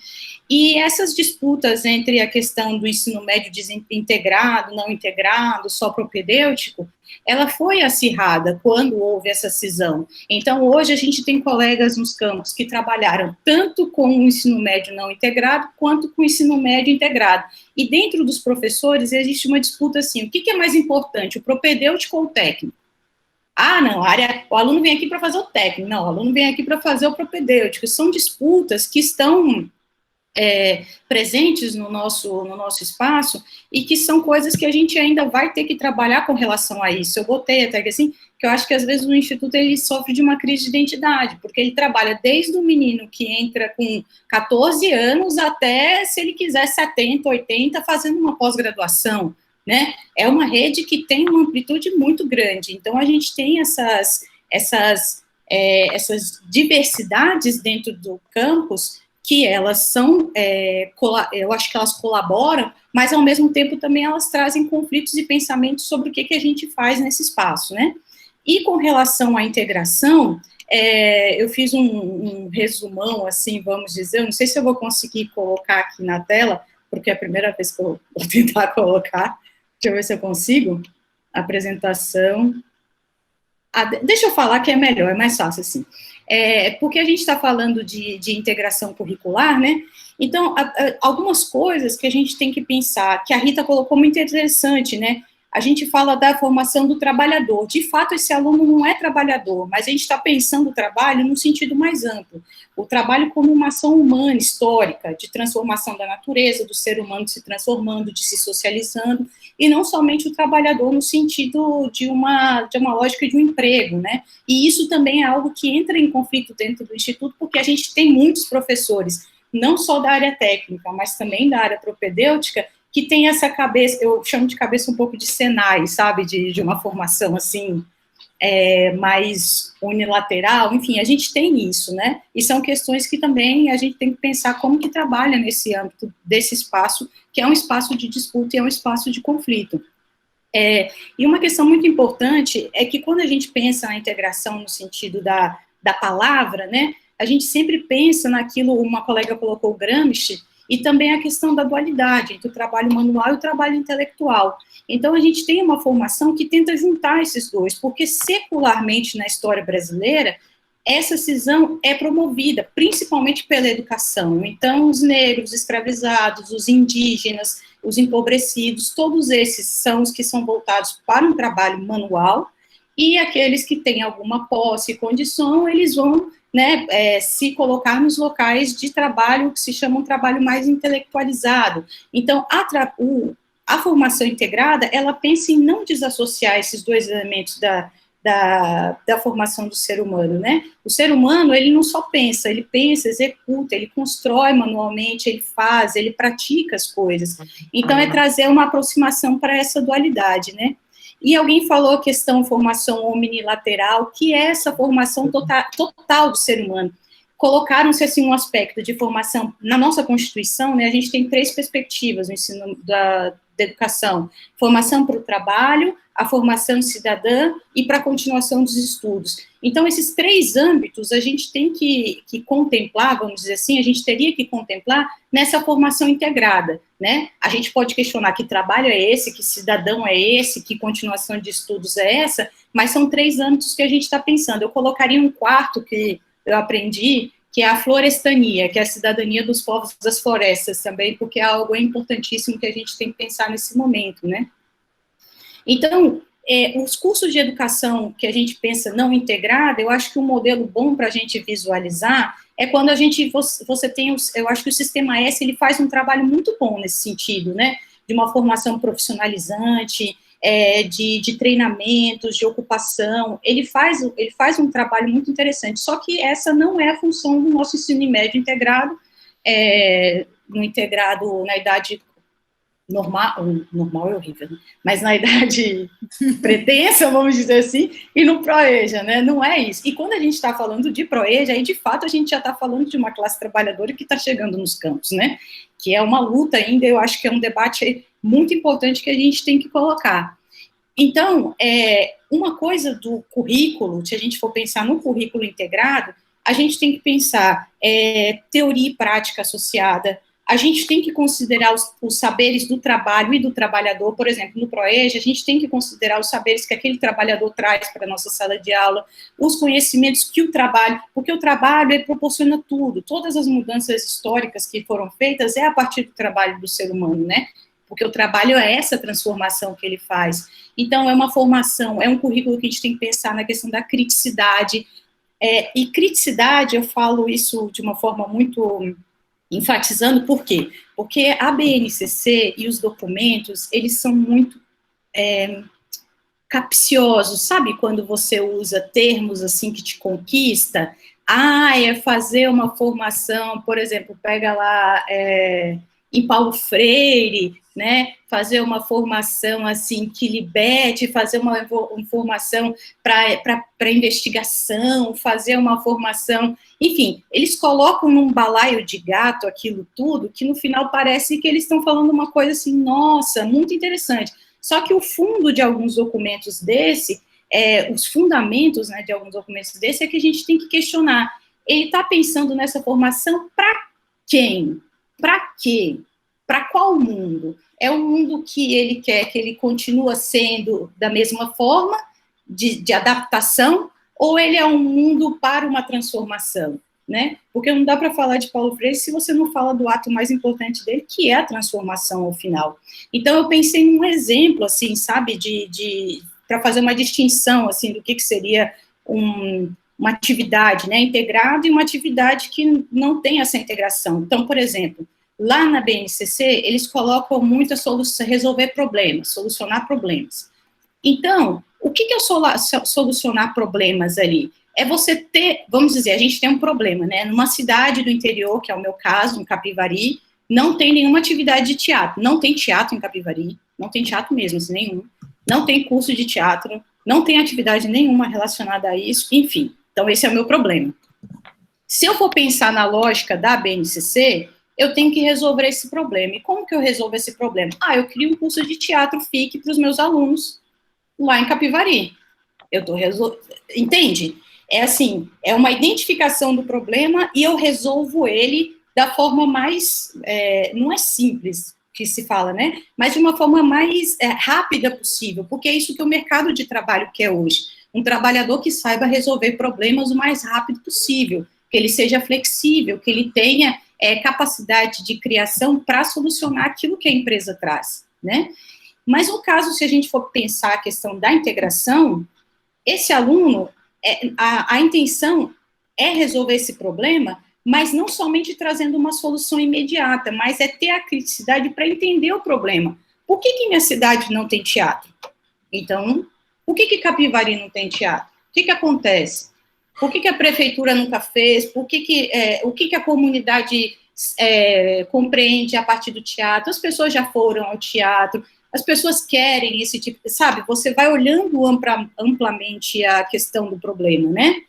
E essas disputas entre a questão do ensino médio integrado, não integrado, só propedêutico, ela foi acirrada quando houve essa cisão. Então, hoje a gente tem colegas nos campos que trabalharam tanto com o ensino médio não integrado, quanto com o ensino médio integrado. E dentro dos professores existe uma disputa assim, o que é mais importante, o propedêutico ou o técnico? Ah, não, o aluno vem aqui para fazer o técnico, não, o aluno vem aqui para fazer o propedêutico. São disputas que estão presentes no nosso espaço, e que são coisas que a gente ainda vai ter que trabalhar com relação a isso. Eu botei até que assim, que eu acho que às vezes o Instituto ele sofre de uma crise de identidade, porque ele trabalha desde o menino que entra com 14 anos até, se ele quiser, 70, 80, fazendo uma pós-graduação, né? É uma rede que tem uma amplitude muito grande. Então, a gente tem essas diversidades dentro do campus, que elas são, eu acho que elas colaboram, mas, ao mesmo tempo, também elas trazem conflitos e pensamentos sobre o que a gente faz nesse espaço, né? E com relação à integração, eu fiz um resumão, assim, vamos dizer, eu não sei se eu vou conseguir colocar aqui na tela, porque é a primeira vez que eu vou tentar colocar. Deixa eu ver se eu consigo. Apresentação. Deixa eu falar que é melhor, é mais fácil assim. Porque a gente está falando de integração curricular, né? Então, algumas coisas que a gente tem que pensar, que a Rita colocou muito interessante, né? A gente fala da formação do trabalhador. De fato, esse aluno não é trabalhador, mas a gente está pensando o trabalho no sentido mais amplo. O trabalho como uma ação humana, histórica, de transformação da natureza, do ser humano se transformando, de se socializando, e não somente o trabalhador no sentido de uma lógica de um emprego, né? E isso também é algo que entra em conflito dentro do Instituto, porque a gente tem muitos professores, não só da área técnica, mas também da área propedêutica, que tem essa cabeça, eu chamo de cabeça um pouco de Senai, sabe, de uma formação, assim, mais unilateral, enfim, a gente tem isso, né, e são questões que também a gente tem que pensar como que trabalha nesse âmbito desse espaço, que é um espaço de disputa e é um espaço de conflito. E uma questão muito importante é que quando a gente pensa na integração no sentido da palavra, né, a gente sempre pensa naquilo, uma colega colocou o Gramsci, e também a questão da dualidade entre o trabalho manual e o trabalho intelectual. Então, a gente tem uma formação que tenta juntar esses dois, porque secularmente na história brasileira, essa cisão é promovida, principalmente pela educação. Então, os negros, os escravizados, os indígenas, os empobrecidos, todos esses são os que são voltados para um trabalho manual, e aqueles que têm alguma posse e condição, eles vão, né, se colocar nos locais de trabalho que se chama um trabalho mais intelectualizado. Então, a formação integrada, ela pensa em não desassociar esses dois elementos da formação do ser humano, né? O ser humano, ele não só pensa, ele pensa, executa, ele constrói manualmente, ele faz, ele pratica as coisas. Então, é trazer uma aproximação para essa dualidade, né? E alguém falou a questão formação omnilateral, que é essa formação total do ser humano. Colocaram-se, assim, um aspecto de formação, na nossa Constituição, né, a gente tem 3 perspectivas no ensino da educação: formação para o trabalho, a formação cidadã e para a continuação dos estudos. Então, esses 3 âmbitos a gente tem que contemplar, vamos dizer assim, a gente teria que contemplar nessa formação integrada, né? A gente pode questionar que trabalho é esse, que cidadão é esse, que continuação de estudos é essa, mas são 3 âmbitos que a gente está pensando. Eu colocaria um quarto que eu aprendi, que é a florestania, que é a cidadania dos povos das florestas também, porque é algo importantíssimo que a gente tem que pensar nesse momento, né? Então, os cursos de educação que a gente pensa não integrada, eu acho que um modelo bom para a gente visualizar é quando você tem, eu acho que o Sistema S, ele faz um trabalho muito bom nesse sentido, né, de uma formação profissionalizante, de treinamentos, de ocupação, ele faz um trabalho muito interessante, só que essa não é a função do nosso ensino médio integrado, no integrado na idade normal é horrível, né? Mas na idade pretensa, vamos dizer assim, e no ProEja, né, não é isso. E quando a gente está falando de ProEja, aí de fato a gente já está falando de uma classe trabalhadora que está chegando nos campos, né, que é uma luta ainda, eu acho que é um debate muito importante que a gente tem que colocar. Então, uma coisa do currículo, se a gente for pensar no currículo integrado, a gente tem que pensar teoria e prática associada, a gente tem que considerar os saberes do trabalho e do trabalhador. Por exemplo, no ProEja, a gente tem que considerar os saberes que aquele trabalhador traz para a nossa sala de aula, os conhecimentos que o trabalho, porque o trabalho, ele proporciona tudo, todas as mudanças históricas que foram feitas a partir do trabalho do ser humano, né? Porque o trabalho é essa transformação que ele faz. Então, é uma formação, é um currículo que a gente tem que pensar na questão da criticidade, e criticidade, eu falo isso de uma forma muito Enfatizando por quê? Porque a BNCC e os documentos, eles são muito capciosos, sabe quando você usa termos assim que te conquista? É fazer uma formação, por exemplo, pega lá em Paulo Freire, né, fazer uma formação assim que liberte, fazer uma formação para investigação, fazer uma formação, enfim, eles colocam num balaio de gato aquilo tudo, que no final parece que eles estão falando uma coisa assim, nossa, muito interessante. Só que o fundo de alguns documentos os fundamentos, né, de alguns documentos desse é que a gente tem que questionar. Ele está pensando nessa formação para quem? Para quê? Para qual mundo? É um mundo que ele quer que ele continue sendo da mesma forma, de adaptação, ou ele é um mundo para uma transformação? Né? Porque não dá para falar de Paulo Freire se você não fala do ato mais importante dele, que é a transformação ao final. Então, eu pensei num exemplo, assim, sabe, para fazer uma distinção, assim, do que seria uma atividade, né, integrada e uma atividade que não tem essa integração. Então, por exemplo, lá na BNCC, eles colocam muito a resolver problemas, solucionar problemas. Então, o que é solucionar problemas ali? É você ter, vamos dizer, a gente tem um problema, né? Numa cidade do interior, que é o meu caso, em Capivari, não tem nenhuma atividade de teatro. Não tem teatro em Capivari, não tem teatro mesmo, assim, nenhum. Não tem curso de teatro, não tem atividade nenhuma relacionada a isso, enfim. Então, esse é o meu problema. Se eu for pensar na lógica da BNCC, eu tenho que resolver esse problema. E como que eu resolvo esse problema? Eu crio um curso de teatro FIC para os meus alunos lá em Capivari. Entende? É assim, é uma identificação do problema e eu resolvo ele da forma mais, não é simples que se fala, né, mas de uma forma mais rápida possível, porque é isso que o mercado de trabalho quer hoje, um trabalhador que saiba resolver problemas o mais rápido possível, que ele seja flexível, que ele tenha capacidade de criação para solucionar aquilo que a empresa traz, né, mas no caso, se a gente for pensar a questão da integração, esse aluno, a intenção é resolver esse problema, mas não somente trazendo uma solução imediata, mas é ter a criticidade para entender o problema. Por que minha cidade não tem teatro? Então, por que Capivari não tem teatro? O que acontece? Por que a prefeitura nunca fez? O que a comunidade compreende a partir do teatro? As pessoas já foram ao teatro, as pessoas querem esse tipo, sabe? Você vai olhando amplamente a questão do problema, né?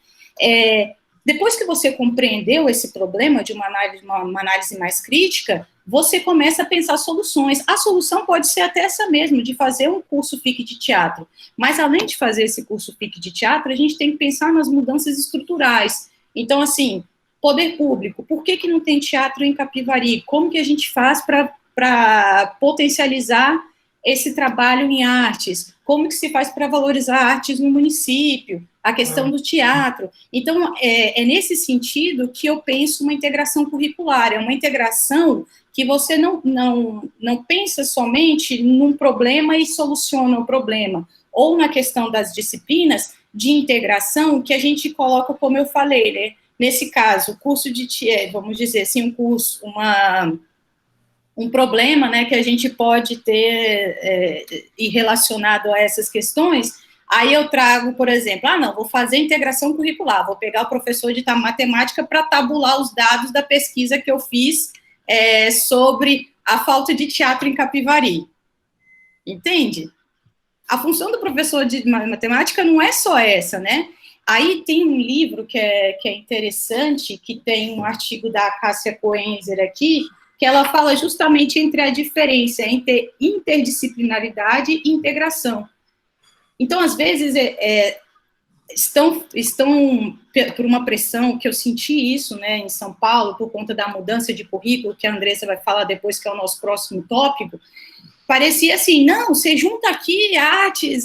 Depois que você compreendeu esse problema de uma análise mais crítica, você começa a pensar soluções. A solução pode ser até essa mesmo, de fazer um curso FIC de teatro. Mas, além de fazer esse curso FIC de teatro, a gente tem que pensar nas mudanças estruturais. Então, assim, poder público, por que não tem teatro em Capivari? Como que a gente faz para potencializar esse trabalho em artes? Como que se faz para valorizar artes no município? A questão do teatro. Então, é nesse sentido que eu penso uma integração curricular, é uma integração que você não pensa somente num problema e soluciona o problema, ou na questão das disciplinas de integração que a gente coloca, como eu falei, né? Nesse caso, curso de teatro, vamos dizer assim, um problema, né, que a gente pode ter e relacionado a essas questões, aí eu trago, por exemplo, não, vou fazer integração curricular, vou pegar o professor de matemática para tabular os dados da pesquisa que eu fiz sobre a falta de teatro em Capivari. Entende? A função do professor de matemática não é só essa, né? Aí tem um livro que é interessante, que tem um artigo da Cássia Coenzer aqui, que ela fala justamente entre a diferença entre interdisciplinaridade e integração. Então, às vezes, estão por uma pressão, que eu senti isso, né, em São Paulo, por conta da mudança de currículo, que a Andressa vai falar depois, que é o nosso próximo tópico, parecia assim, não, você junta aqui artes,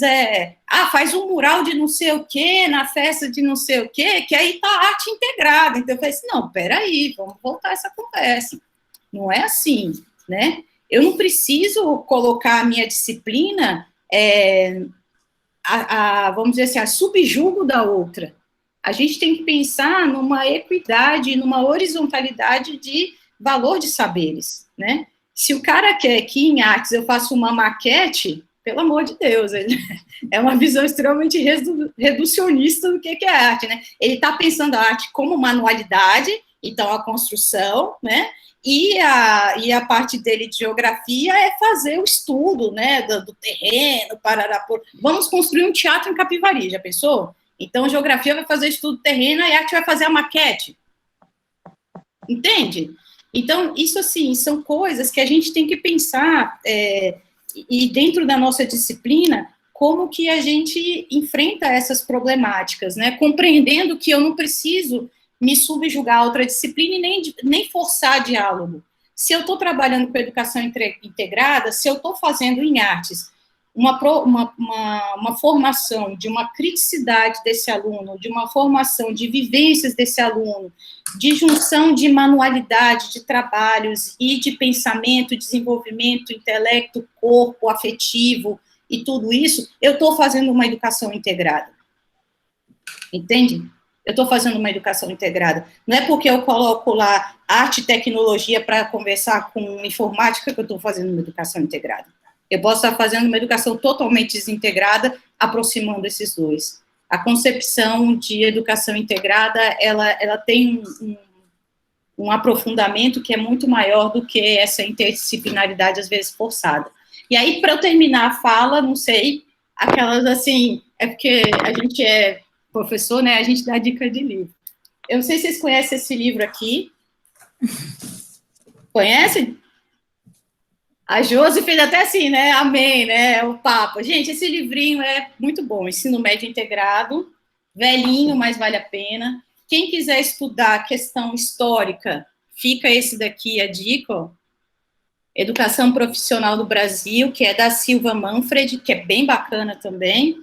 faz um mural de não sei o quê, na festa de não sei o quê, que aí tá arte integrada. Então, eu falei assim, não, peraí, vamos voltar essa conversa. Não é assim, né? Eu não preciso colocar a minha disciplina, vamos dizer assim, a subjugo da outra. A gente tem que pensar numa equidade, numa horizontalidade de valor de saberes, né? Se o cara quer que em artes eu faça uma maquete, pelo amor de Deus, é uma visão extremamente reducionista do que é arte, né? Ele está pensando a arte como manualidade, então a construção, né? E a parte dele de geografia é fazer o estudo, né, do terreno, vamos construir um teatro em Capivari, já pensou? Então, geografia vai fazer estudo do terreno e a arte vai fazer a maquete. Entende? Então, isso, assim, são coisas que a gente tem que pensar, e dentro da nossa disciplina, como que a gente enfrenta essas problemáticas, né? Compreendendo que eu não preciso me subjugar a outra disciplina e nem forçar diálogo. Se eu estou trabalhando com educação integrada, se eu estou fazendo em artes uma formação de uma criticidade desse aluno, de uma formação de vivências desse aluno, de junção de manualidade, de trabalhos e de pensamento, desenvolvimento, intelecto, corpo, afetivo e tudo isso, eu estou fazendo uma educação integrada. Entende? Eu estou fazendo uma educação integrada. Não é porque eu coloco lá arte e tecnologia para conversar com informática que eu estou fazendo uma educação integrada. Eu posso estar fazendo uma educação totalmente desintegrada, aproximando esses dois. A concepção de educação integrada, ela tem um aprofundamento que é muito maior do que essa interdisciplinaridade, às vezes, forçada. E aí, para eu terminar a fala, não sei, aquelas, assim, é porque a gente é professor, né, a gente dá dica de livro. Eu não sei se vocês conhecem esse livro aqui. Conhecem? A Josi fez até assim, né, amém, né, o papo. Gente, esse livrinho é muito bom, Ensino Médio Integrado, velhinho, mas vale a pena. Quem quiser estudar questão histórica, fica esse daqui, a dica, ó. Educação Profissional do Brasil, que é da Silva Manfred, que é bem bacana também.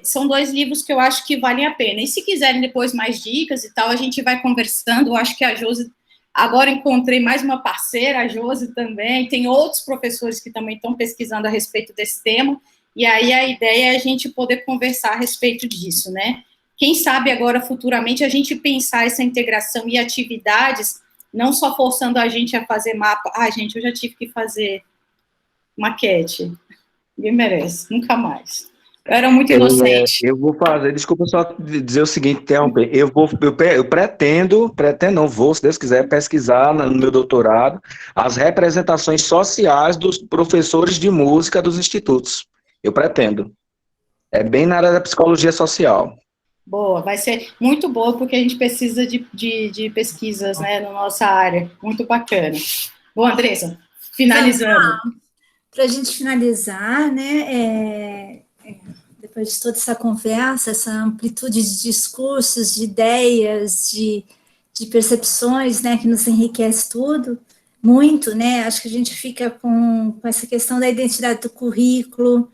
São 2 livros que eu acho que valem a pena. E se quiserem depois mais dicas e tal, a gente vai conversando. Eu acho que a Josi, agora encontrei mais uma parceira, a Josi também, tem outros professores que também estão pesquisando a respeito desse tema, e aí a ideia é a gente poder conversar a respeito disso, né? Quem sabe agora, futuramente, a gente pensar essa integração e atividades, não só forçando a gente a fazer mapa. Gente, eu já tive que fazer maquete. Ninguém merece, nunca mais. Eu era muito inocente. Eu vou fazer, desculpa só dizer o seguinte, interromper. Eu pretendo não, vou, se Deus quiser, pesquisar no meu doutorado as representações sociais dos professores de música dos institutos. Eu pretendo. É bem na área da psicologia social. Boa, vai ser muito boa, porque a gente precisa de pesquisas, né, na nossa área. Muito bacana. Bom, Andressa, finalizando. Para a gente finalizar, né, depois de toda essa conversa, essa amplitude de discursos, de ideias, de percepções, né, que nos enriquece tudo, muito, né, acho que a gente fica com essa questão da identidade do currículo,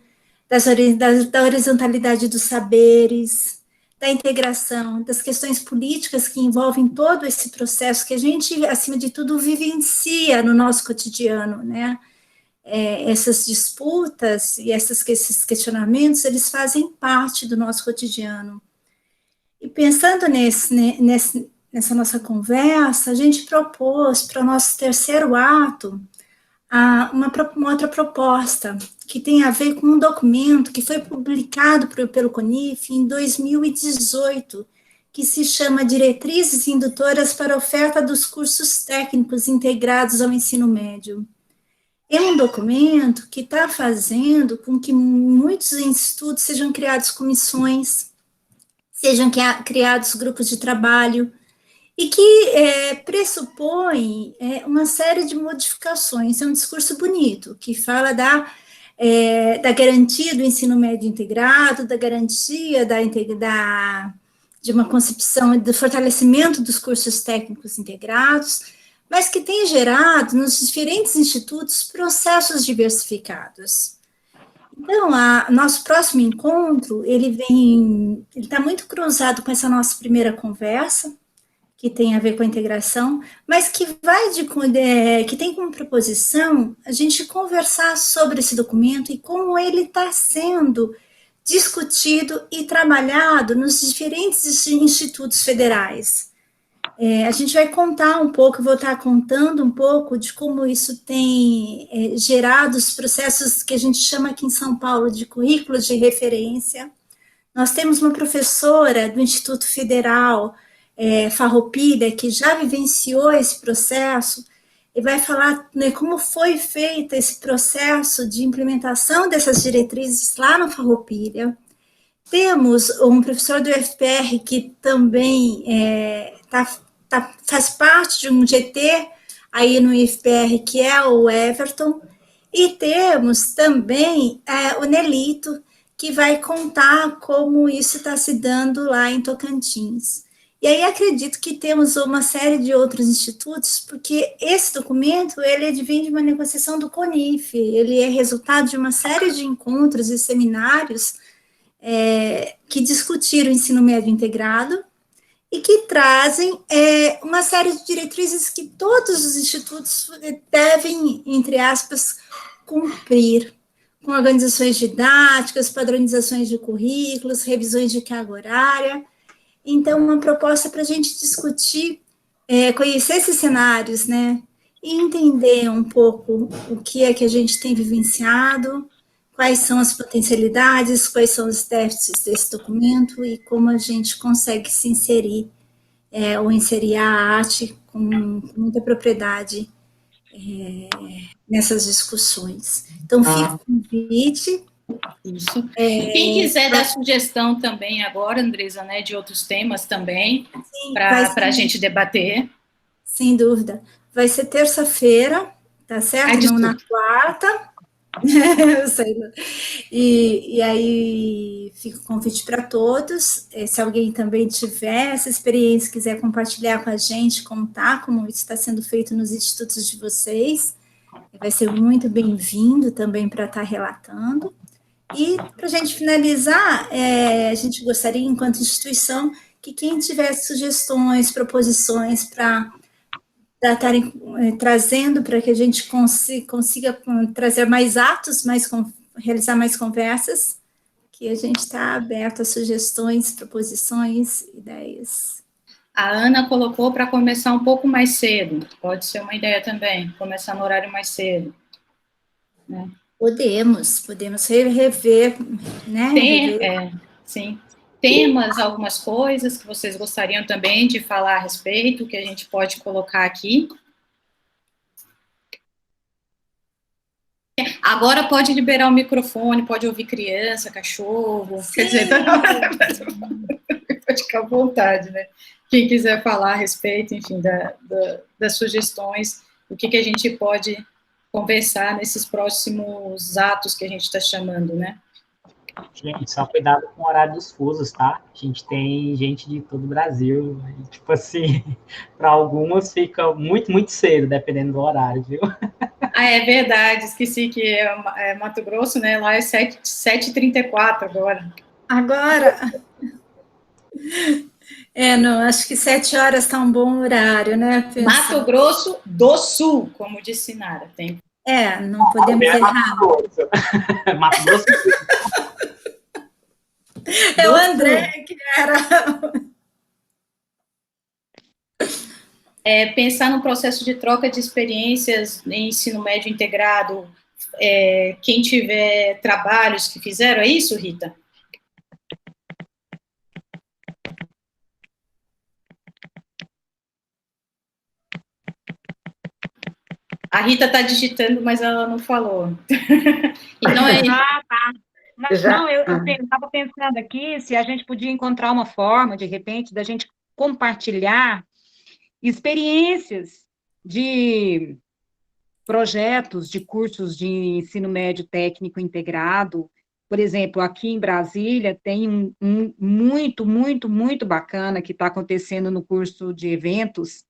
da horizontalidade dos saberes, da integração, das questões políticas que envolvem todo esse processo que a gente, acima de tudo, vivencia no nosso cotidiano, né, essas disputas e esses questionamentos, eles fazem parte do nosso cotidiano. E pensando nessa nossa conversa, a gente propôs para o nosso terceiro ato uma outra proposta, que tem a ver com um documento que foi publicado pelo CONIF em 2018, que se chama Diretrizes Indutoras para a Oferta dos Cursos Técnicos Integrados ao Ensino Médio. É um documento que está fazendo com que muitos institutos sejam criados comissões, sejam criados grupos de trabalho, e que pressupõe uma série de modificações. É um discurso bonito, que fala da garantia do ensino médio integrado, da garantia de uma concepção do fortalecimento dos cursos técnicos integrados, mas que tem gerado nos diferentes institutos processos diversificados. Então, nosso próximo encontro, ele está muito cruzado com essa nossa primeira conversa, que tem a ver com a integração, mas que que tem como proposição a gente conversar sobre esse documento e como ele está sendo discutido e trabalhado nos diferentes institutos federais. A gente vai contar um pouco, eu vou estar contando um pouco de como isso tem gerado os processos que a gente chama aqui em São Paulo de currículos de referência. Nós temos uma professora do Instituto Federal, Farroupilha, que já vivenciou esse processo, e vai falar, né, como foi feito esse processo de implementação dessas diretrizes lá no Farroupilha. Temos um professor do UFPR que também faz parte de um GT aí no UFPR, que é o Everton, e temos também o Nelito, que vai contar como isso está se dando lá em Tocantins. E aí acredito que temos uma série de outros institutos, porque esse documento, ele advém de uma negociação do CONIF, ele é resultado de uma série de encontros e seminários que discutiram o ensino médio integrado e que trazem uma série de diretrizes que todos os institutos devem, entre aspas, cumprir, com organizações didáticas, padronizações de currículos, revisões de carga horária. Então, uma proposta para a gente discutir, conhecer esses cenários, né, e entender um pouco o que é que a gente tem vivenciado, quais são as potencialidades, quais são os déficits desse documento e como a gente consegue se inserir, ou inserir a arte com muita propriedade nessas discussões. Então, fica o convite. Isso. Quem quiser dar sugestão também agora, Andresa, né, de outros temas também, para a gente debater. Sem dúvida. Vai ser terça-feira, tá certo? Não na quarta. Eu sei. E aí fica o convite para todos. Se alguém também tiver essa experiência, quiser compartilhar com a gente, contar como isso está sendo feito nos institutos de vocês, vai ser muito bem-vindo também para estar relatando. E, para a gente finalizar, a gente gostaria, enquanto instituição, que quem tivesse sugestões, proposições para estarem trazendo, para que a gente consiga trazer mais atos, realizar mais conversas, que a gente está aberto a sugestões, proposições, ideias. A Ana colocou para começar um pouco mais cedo, pode ser uma ideia também, começar no horário mais cedo, né? Podemos rever, né? Sim. Temas, algumas coisas que vocês gostariam também de falar a respeito, que a gente pode colocar aqui. Agora pode liberar o microfone, pode ouvir criança, cachorro, Sim. Quer dizer, pode ficar à vontade, né? Quem quiser falar a respeito, enfim, das sugestões, o que a gente pode conversar nesses próximos atos que a gente está chamando, né? Gente, só cuidado com o horário dos fusos, tá? A gente tem gente de todo o Brasil, e, tipo assim, para algumas fica muito, muito cedo, dependendo do horário, viu? Ah, é verdade, esqueci que é Mato Grosso, né? Lá é 7h34 agora. Não, acho que 7 horas está um bom horário, né? Mato Grosso do Sul, como disse Nara. Não podemos errar. Mato Grosso. É o André que era. Pensar no processo de troca de experiências em ensino médio integrado, quem tiver trabalhos que fizeram, é isso, Rita? A Rita está digitando, mas ela não falou. Então, tá. Mas, não, eu estava pensando aqui se a gente podia encontrar uma forma, de repente, da gente compartilhar experiências de projetos, de cursos de ensino médio técnico integrado. Por exemplo, aqui em Brasília tem um muito, muito, muito bacana que está acontecendo no curso de eventos,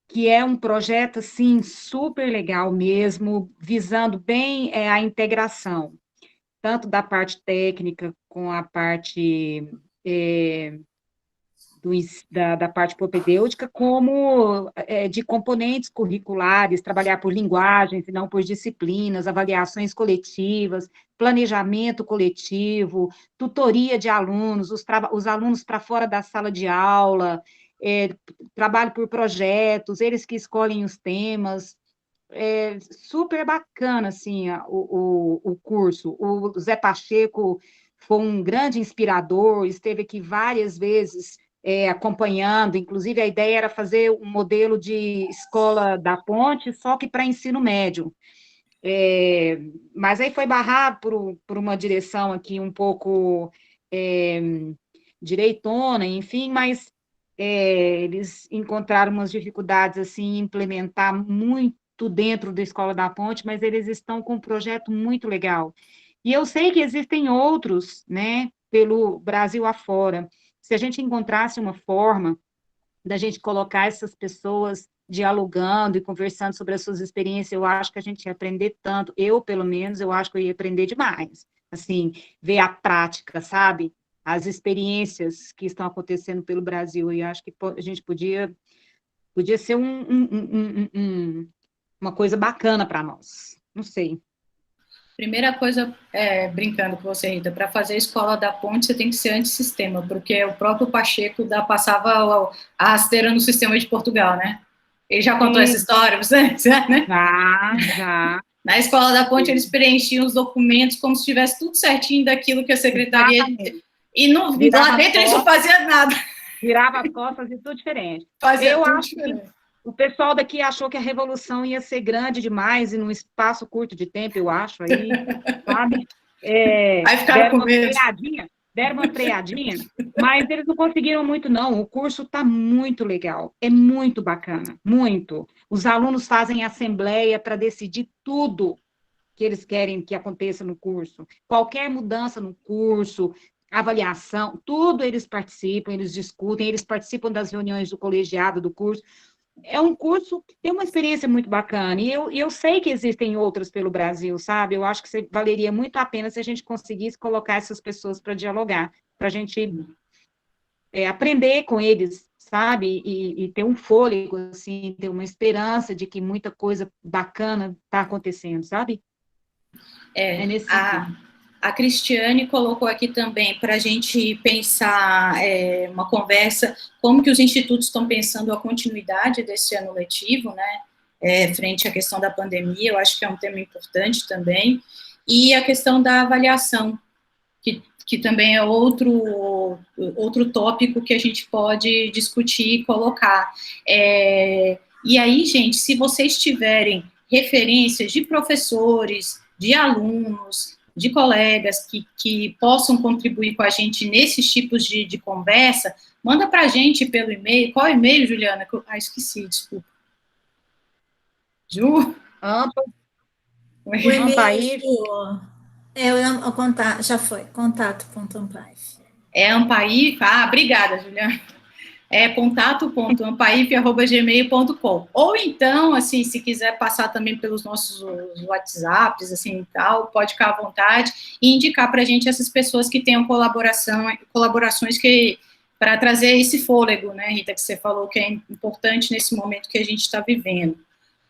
que é um projeto, assim, super legal mesmo, visando bem a integração, tanto da parte técnica com a parte da parte propedêutica, como de componentes curriculares, trabalhar por linguagens e não por disciplinas, avaliações coletivas, planejamento coletivo, tutoria de alunos, os alunos para fora da sala de aula, trabalho por projetos, eles que escolhem os temas. É super bacana, assim, o curso. O Zé Pacheco foi um grande inspirador, esteve aqui várias vezes acompanhando, inclusive a ideia era fazer um modelo de escola da Ponte, só que para ensino médio. Mas aí foi barrado por uma direção aqui um pouco direitona, enfim, mas eles encontraram umas dificuldades assim, em implementar muito dentro da Escola da Ponte, mas eles estão com um projeto muito legal. E eu sei que existem outros, né, pelo Brasil afora. Se a gente encontrasse uma forma da gente colocar essas pessoas dialogando e conversando sobre as suas experiências, eu acho que a gente ia aprender tanto. Eu, pelo menos, eu acho que eu ia aprender demais. Assim, ver a prática, sabe? As experiências que estão acontecendo pelo Brasil. E acho que a gente podia ser uma coisa bacana para nós. Não sei. Primeira coisa, brincando com você, Rita, para fazer a Escola da Ponte, você tem que ser antissistema, porque o próprio Pacheco passava a rasteira no sistema de Portugal, né? Ele já contou essa história, você, né? Já. Na Escola da Ponte, eles preenchiam os documentos como se tivesse tudo certinho daquilo que a secretaria... E lá dentro eles não faziam nada. Virava as costas e tudo diferente. Eu acho que o pessoal daqui achou que a revolução ia ser grande demais e num espaço curto de tempo, eu acho, aí, sabe? Aí ficaram com medo. Deram uma freadinha, mas eles não conseguiram muito, não. O curso está muito legal, é muito bacana, muito. Os alunos fazem assembleia para decidir tudo que eles querem que aconteça no curso. Qualquer mudança no curso, avaliação, tudo eles participam, eles discutem, eles participam das reuniões do colegiado do curso. É um curso que tem uma experiência muito bacana, e eu sei que existem outras pelo Brasil, sabe? Eu acho que valeria muito a pena se a gente conseguisse colocar essas pessoas para dialogar, para a gente aprender com eles, sabe? E ter um fôlego, assim, ter uma esperança de que muita coisa bacana está acontecendo, sabe? Nesse sentido. A Cristiane colocou aqui também para a gente pensar uma conversa, como que os institutos estão pensando a continuidade desse ano letivo, né, frente à questão da pandemia. Eu acho que é um tema importante também, e a questão da avaliação, que também é outro tópico que a gente pode discutir e colocar. E aí, gente, se vocês tiverem referências de professores, de alunos, de colegas que possam contribuir com a gente nesses tipos de conversa, manda para a gente pelo e-mail. Qual e-mail, Juliana? esqueci, desculpa. Ju? O e-mail já foi, contato.ampaif. Ampaif, obrigada, Juliana. contato.ampaif@gmail.com. Ou então, assim, se quiser passar também pelos nossos WhatsApps, assim, e tal, pode ficar à vontade e indicar para a gente essas pessoas que tenham colaborações para trazer esse fôlego, né, Rita, que você falou que é importante nesse momento que a gente está vivendo.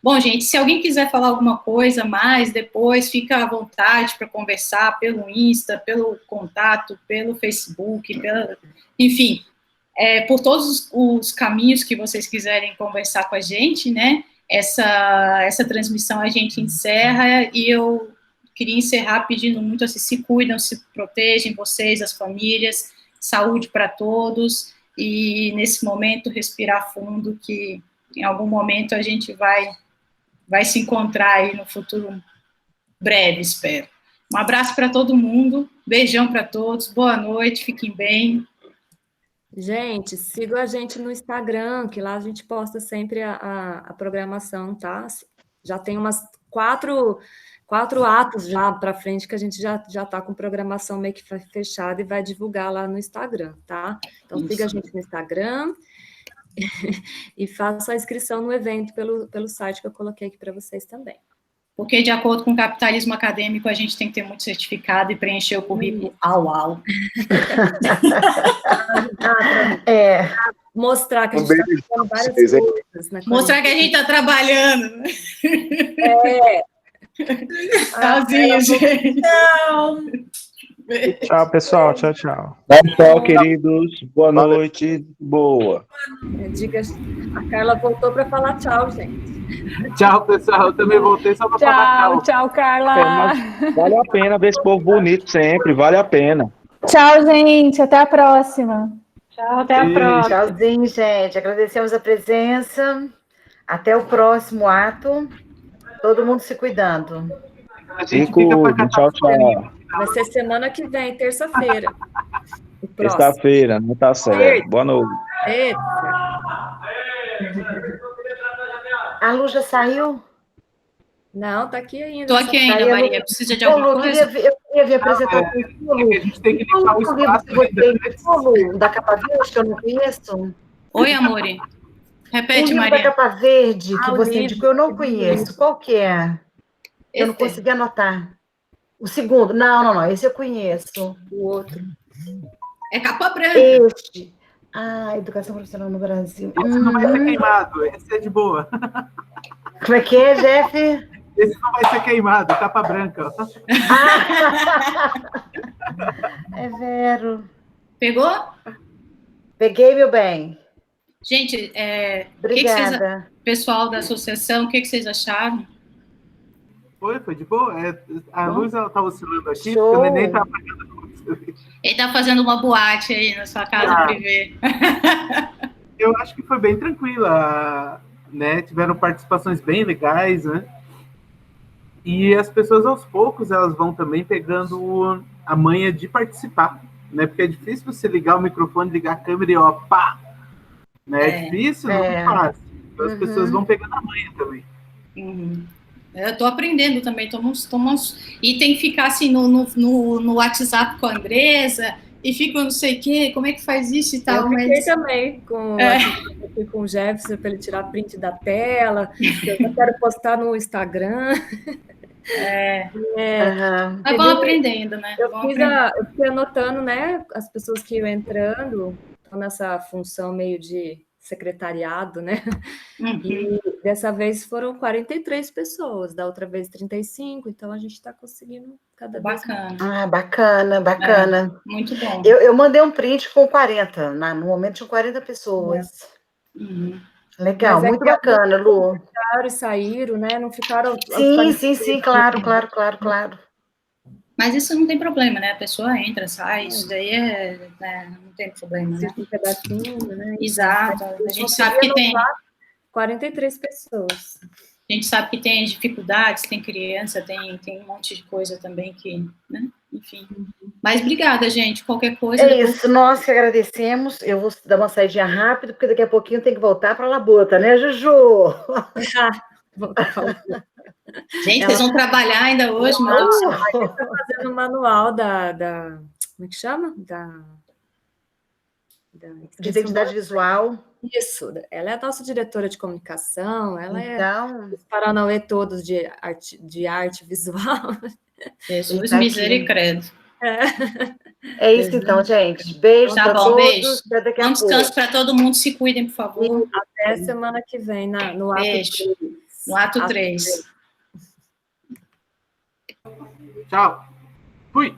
Bom, gente, se alguém quiser falar alguma coisa mais depois, fica à vontade para conversar pelo Insta, pelo contato, pelo Facebook, enfim, por todos os caminhos que vocês quiserem conversar com a gente, né, essa transmissão a gente encerra, e eu queria encerrar pedindo muito assim, se cuidam, se protegem, vocês, as famílias, saúde para todos, e nesse momento respirar fundo, que em algum momento a gente vai se encontrar aí no futuro breve, espero. Um abraço para todo mundo, beijão para todos, boa noite, fiquem bem. Gente, sigam a gente no Instagram, que lá a gente posta sempre a programação, tá? Já tem umas quatro atos já para frente que a gente já está com programação meio que fechada e vai divulgar lá no Instagram, tá? Então, siga a gente no Instagram e faça a inscrição no evento pelo site que eu coloquei aqui para vocês também. Porque, de acordo com o capitalismo acadêmico, a gente tem que ter muito certificado e preencher o currículo ao. Mostrar que a gente está fazendo várias coisas. Né, mostrar que a gente está trabalhando. É. Tchauzinho, gente. Tchau. Tchau, pessoal. Tchau, tchau. Tchau, queridos. Boa noite. Boa. Diga, a Carla voltou para falar tchau, gente. Tchau, pessoal. Eu também voltei só para falar tchau. Tchau, Carla. Vale a pena ver esse povo bonito sempre. Vale a pena. Tchau, gente. Até a próxima. Tchau, até a próxima. Tchauzinho, gente. Agradecemos a presença. Até o próximo ato. Todo mundo se cuidando. Se cuidem. Tchau, tchau. Vai ser semana que vem, terça-feira. Sexta-feira, não tá certo. Boa noite. Eita. A Lu já saiu? Não, tá aqui ainda. Tô aqui ainda, Maria. Precisa de alguma coisa? Eu queria ver a apresentação do Lu. A gente tem que deixar o espaço. Lu, da capa verde, que eu não conheço. Oi, Amore. Repete, o livro Maria. da capa verde, que você livro. indicou, eu não conheço. Qual que é? Eu não consegui anotar. O segundo? Não. Esse eu conheço. O outro. É capa branca. Este. Educação profissional no Brasil. Esse não vai ser queimado. Esse é de boa. Como é que é, Jeff? Esse não vai ser queimado. Capa branca. É vero. Pegou? Peguei, meu bem. Gente, obrigada. Pessoal da associação, o que vocês acharam? Foi de boa? A luz ela tá oscilando aqui, Show. porque o neném tá apagando a luz. Ele tá fazendo uma boate aí na sua casa privê. Eu acho que foi bem tranquila, né? Tiveram participações bem legais, né? E as pessoas, aos poucos, elas vão também pegando a manha de participar, né? Porque é difícil você ligar o microfone, ligar a câmera e, ó, pá! Né? É difícil, não é fácil. Então, as pessoas vão pegando a manha também. Eu tô aprendendo também, e tem que ficar assim no WhatsApp com a Andresa, e fica não sei o quê, como é que faz isso e tal. Eu fiquei também com o Jefferson para ele tirar print da tela, eu quero postar no Instagram. Mas vão aprendendo, né? Eu fiquei anotando, né, as pessoas que iam entrando, estão nessa função meio de secretariado, né? E dessa vez foram 43 pessoas, da outra vez 35, então a gente está conseguindo cada vez mais. Bacana. Muito bom. Eu mandei um print com 40, no momento tinham 40 pessoas. Legal, muito bacana, Lu. Saíram, né? Não ficaram... Sim, claro. Mas isso não tem problema, né? A pessoa entra, sai, isso daí não tem problema, né? Um pedacinho, né? Exato. A gente sabe que tem 43 pessoas. A gente sabe que tem dificuldades, tem criança, tem um monte de coisa também que, né? Enfim. Mas obrigada, gente. Qualquer coisa. Isso, nós que agradecemos. Eu vou dar uma saidinha rápida, porque daqui a pouquinho tem que voltar para a Labuta, né, Juju? Gente, vocês vão trabalhar ainda hoje, mas está fazendo o manual da como é que chama? De identidade visual. Isso, ela é a nossa diretora de comunicação, ela é os Paranauê todos de arte visual. Jesus misericórdia. É isso então, gente. Beijo para todos. Beijo. Bom descanso para todo mundo. Se cuidem, por favor. Até semana que vem, no ato 3. No ato 3. Tchau. Fui.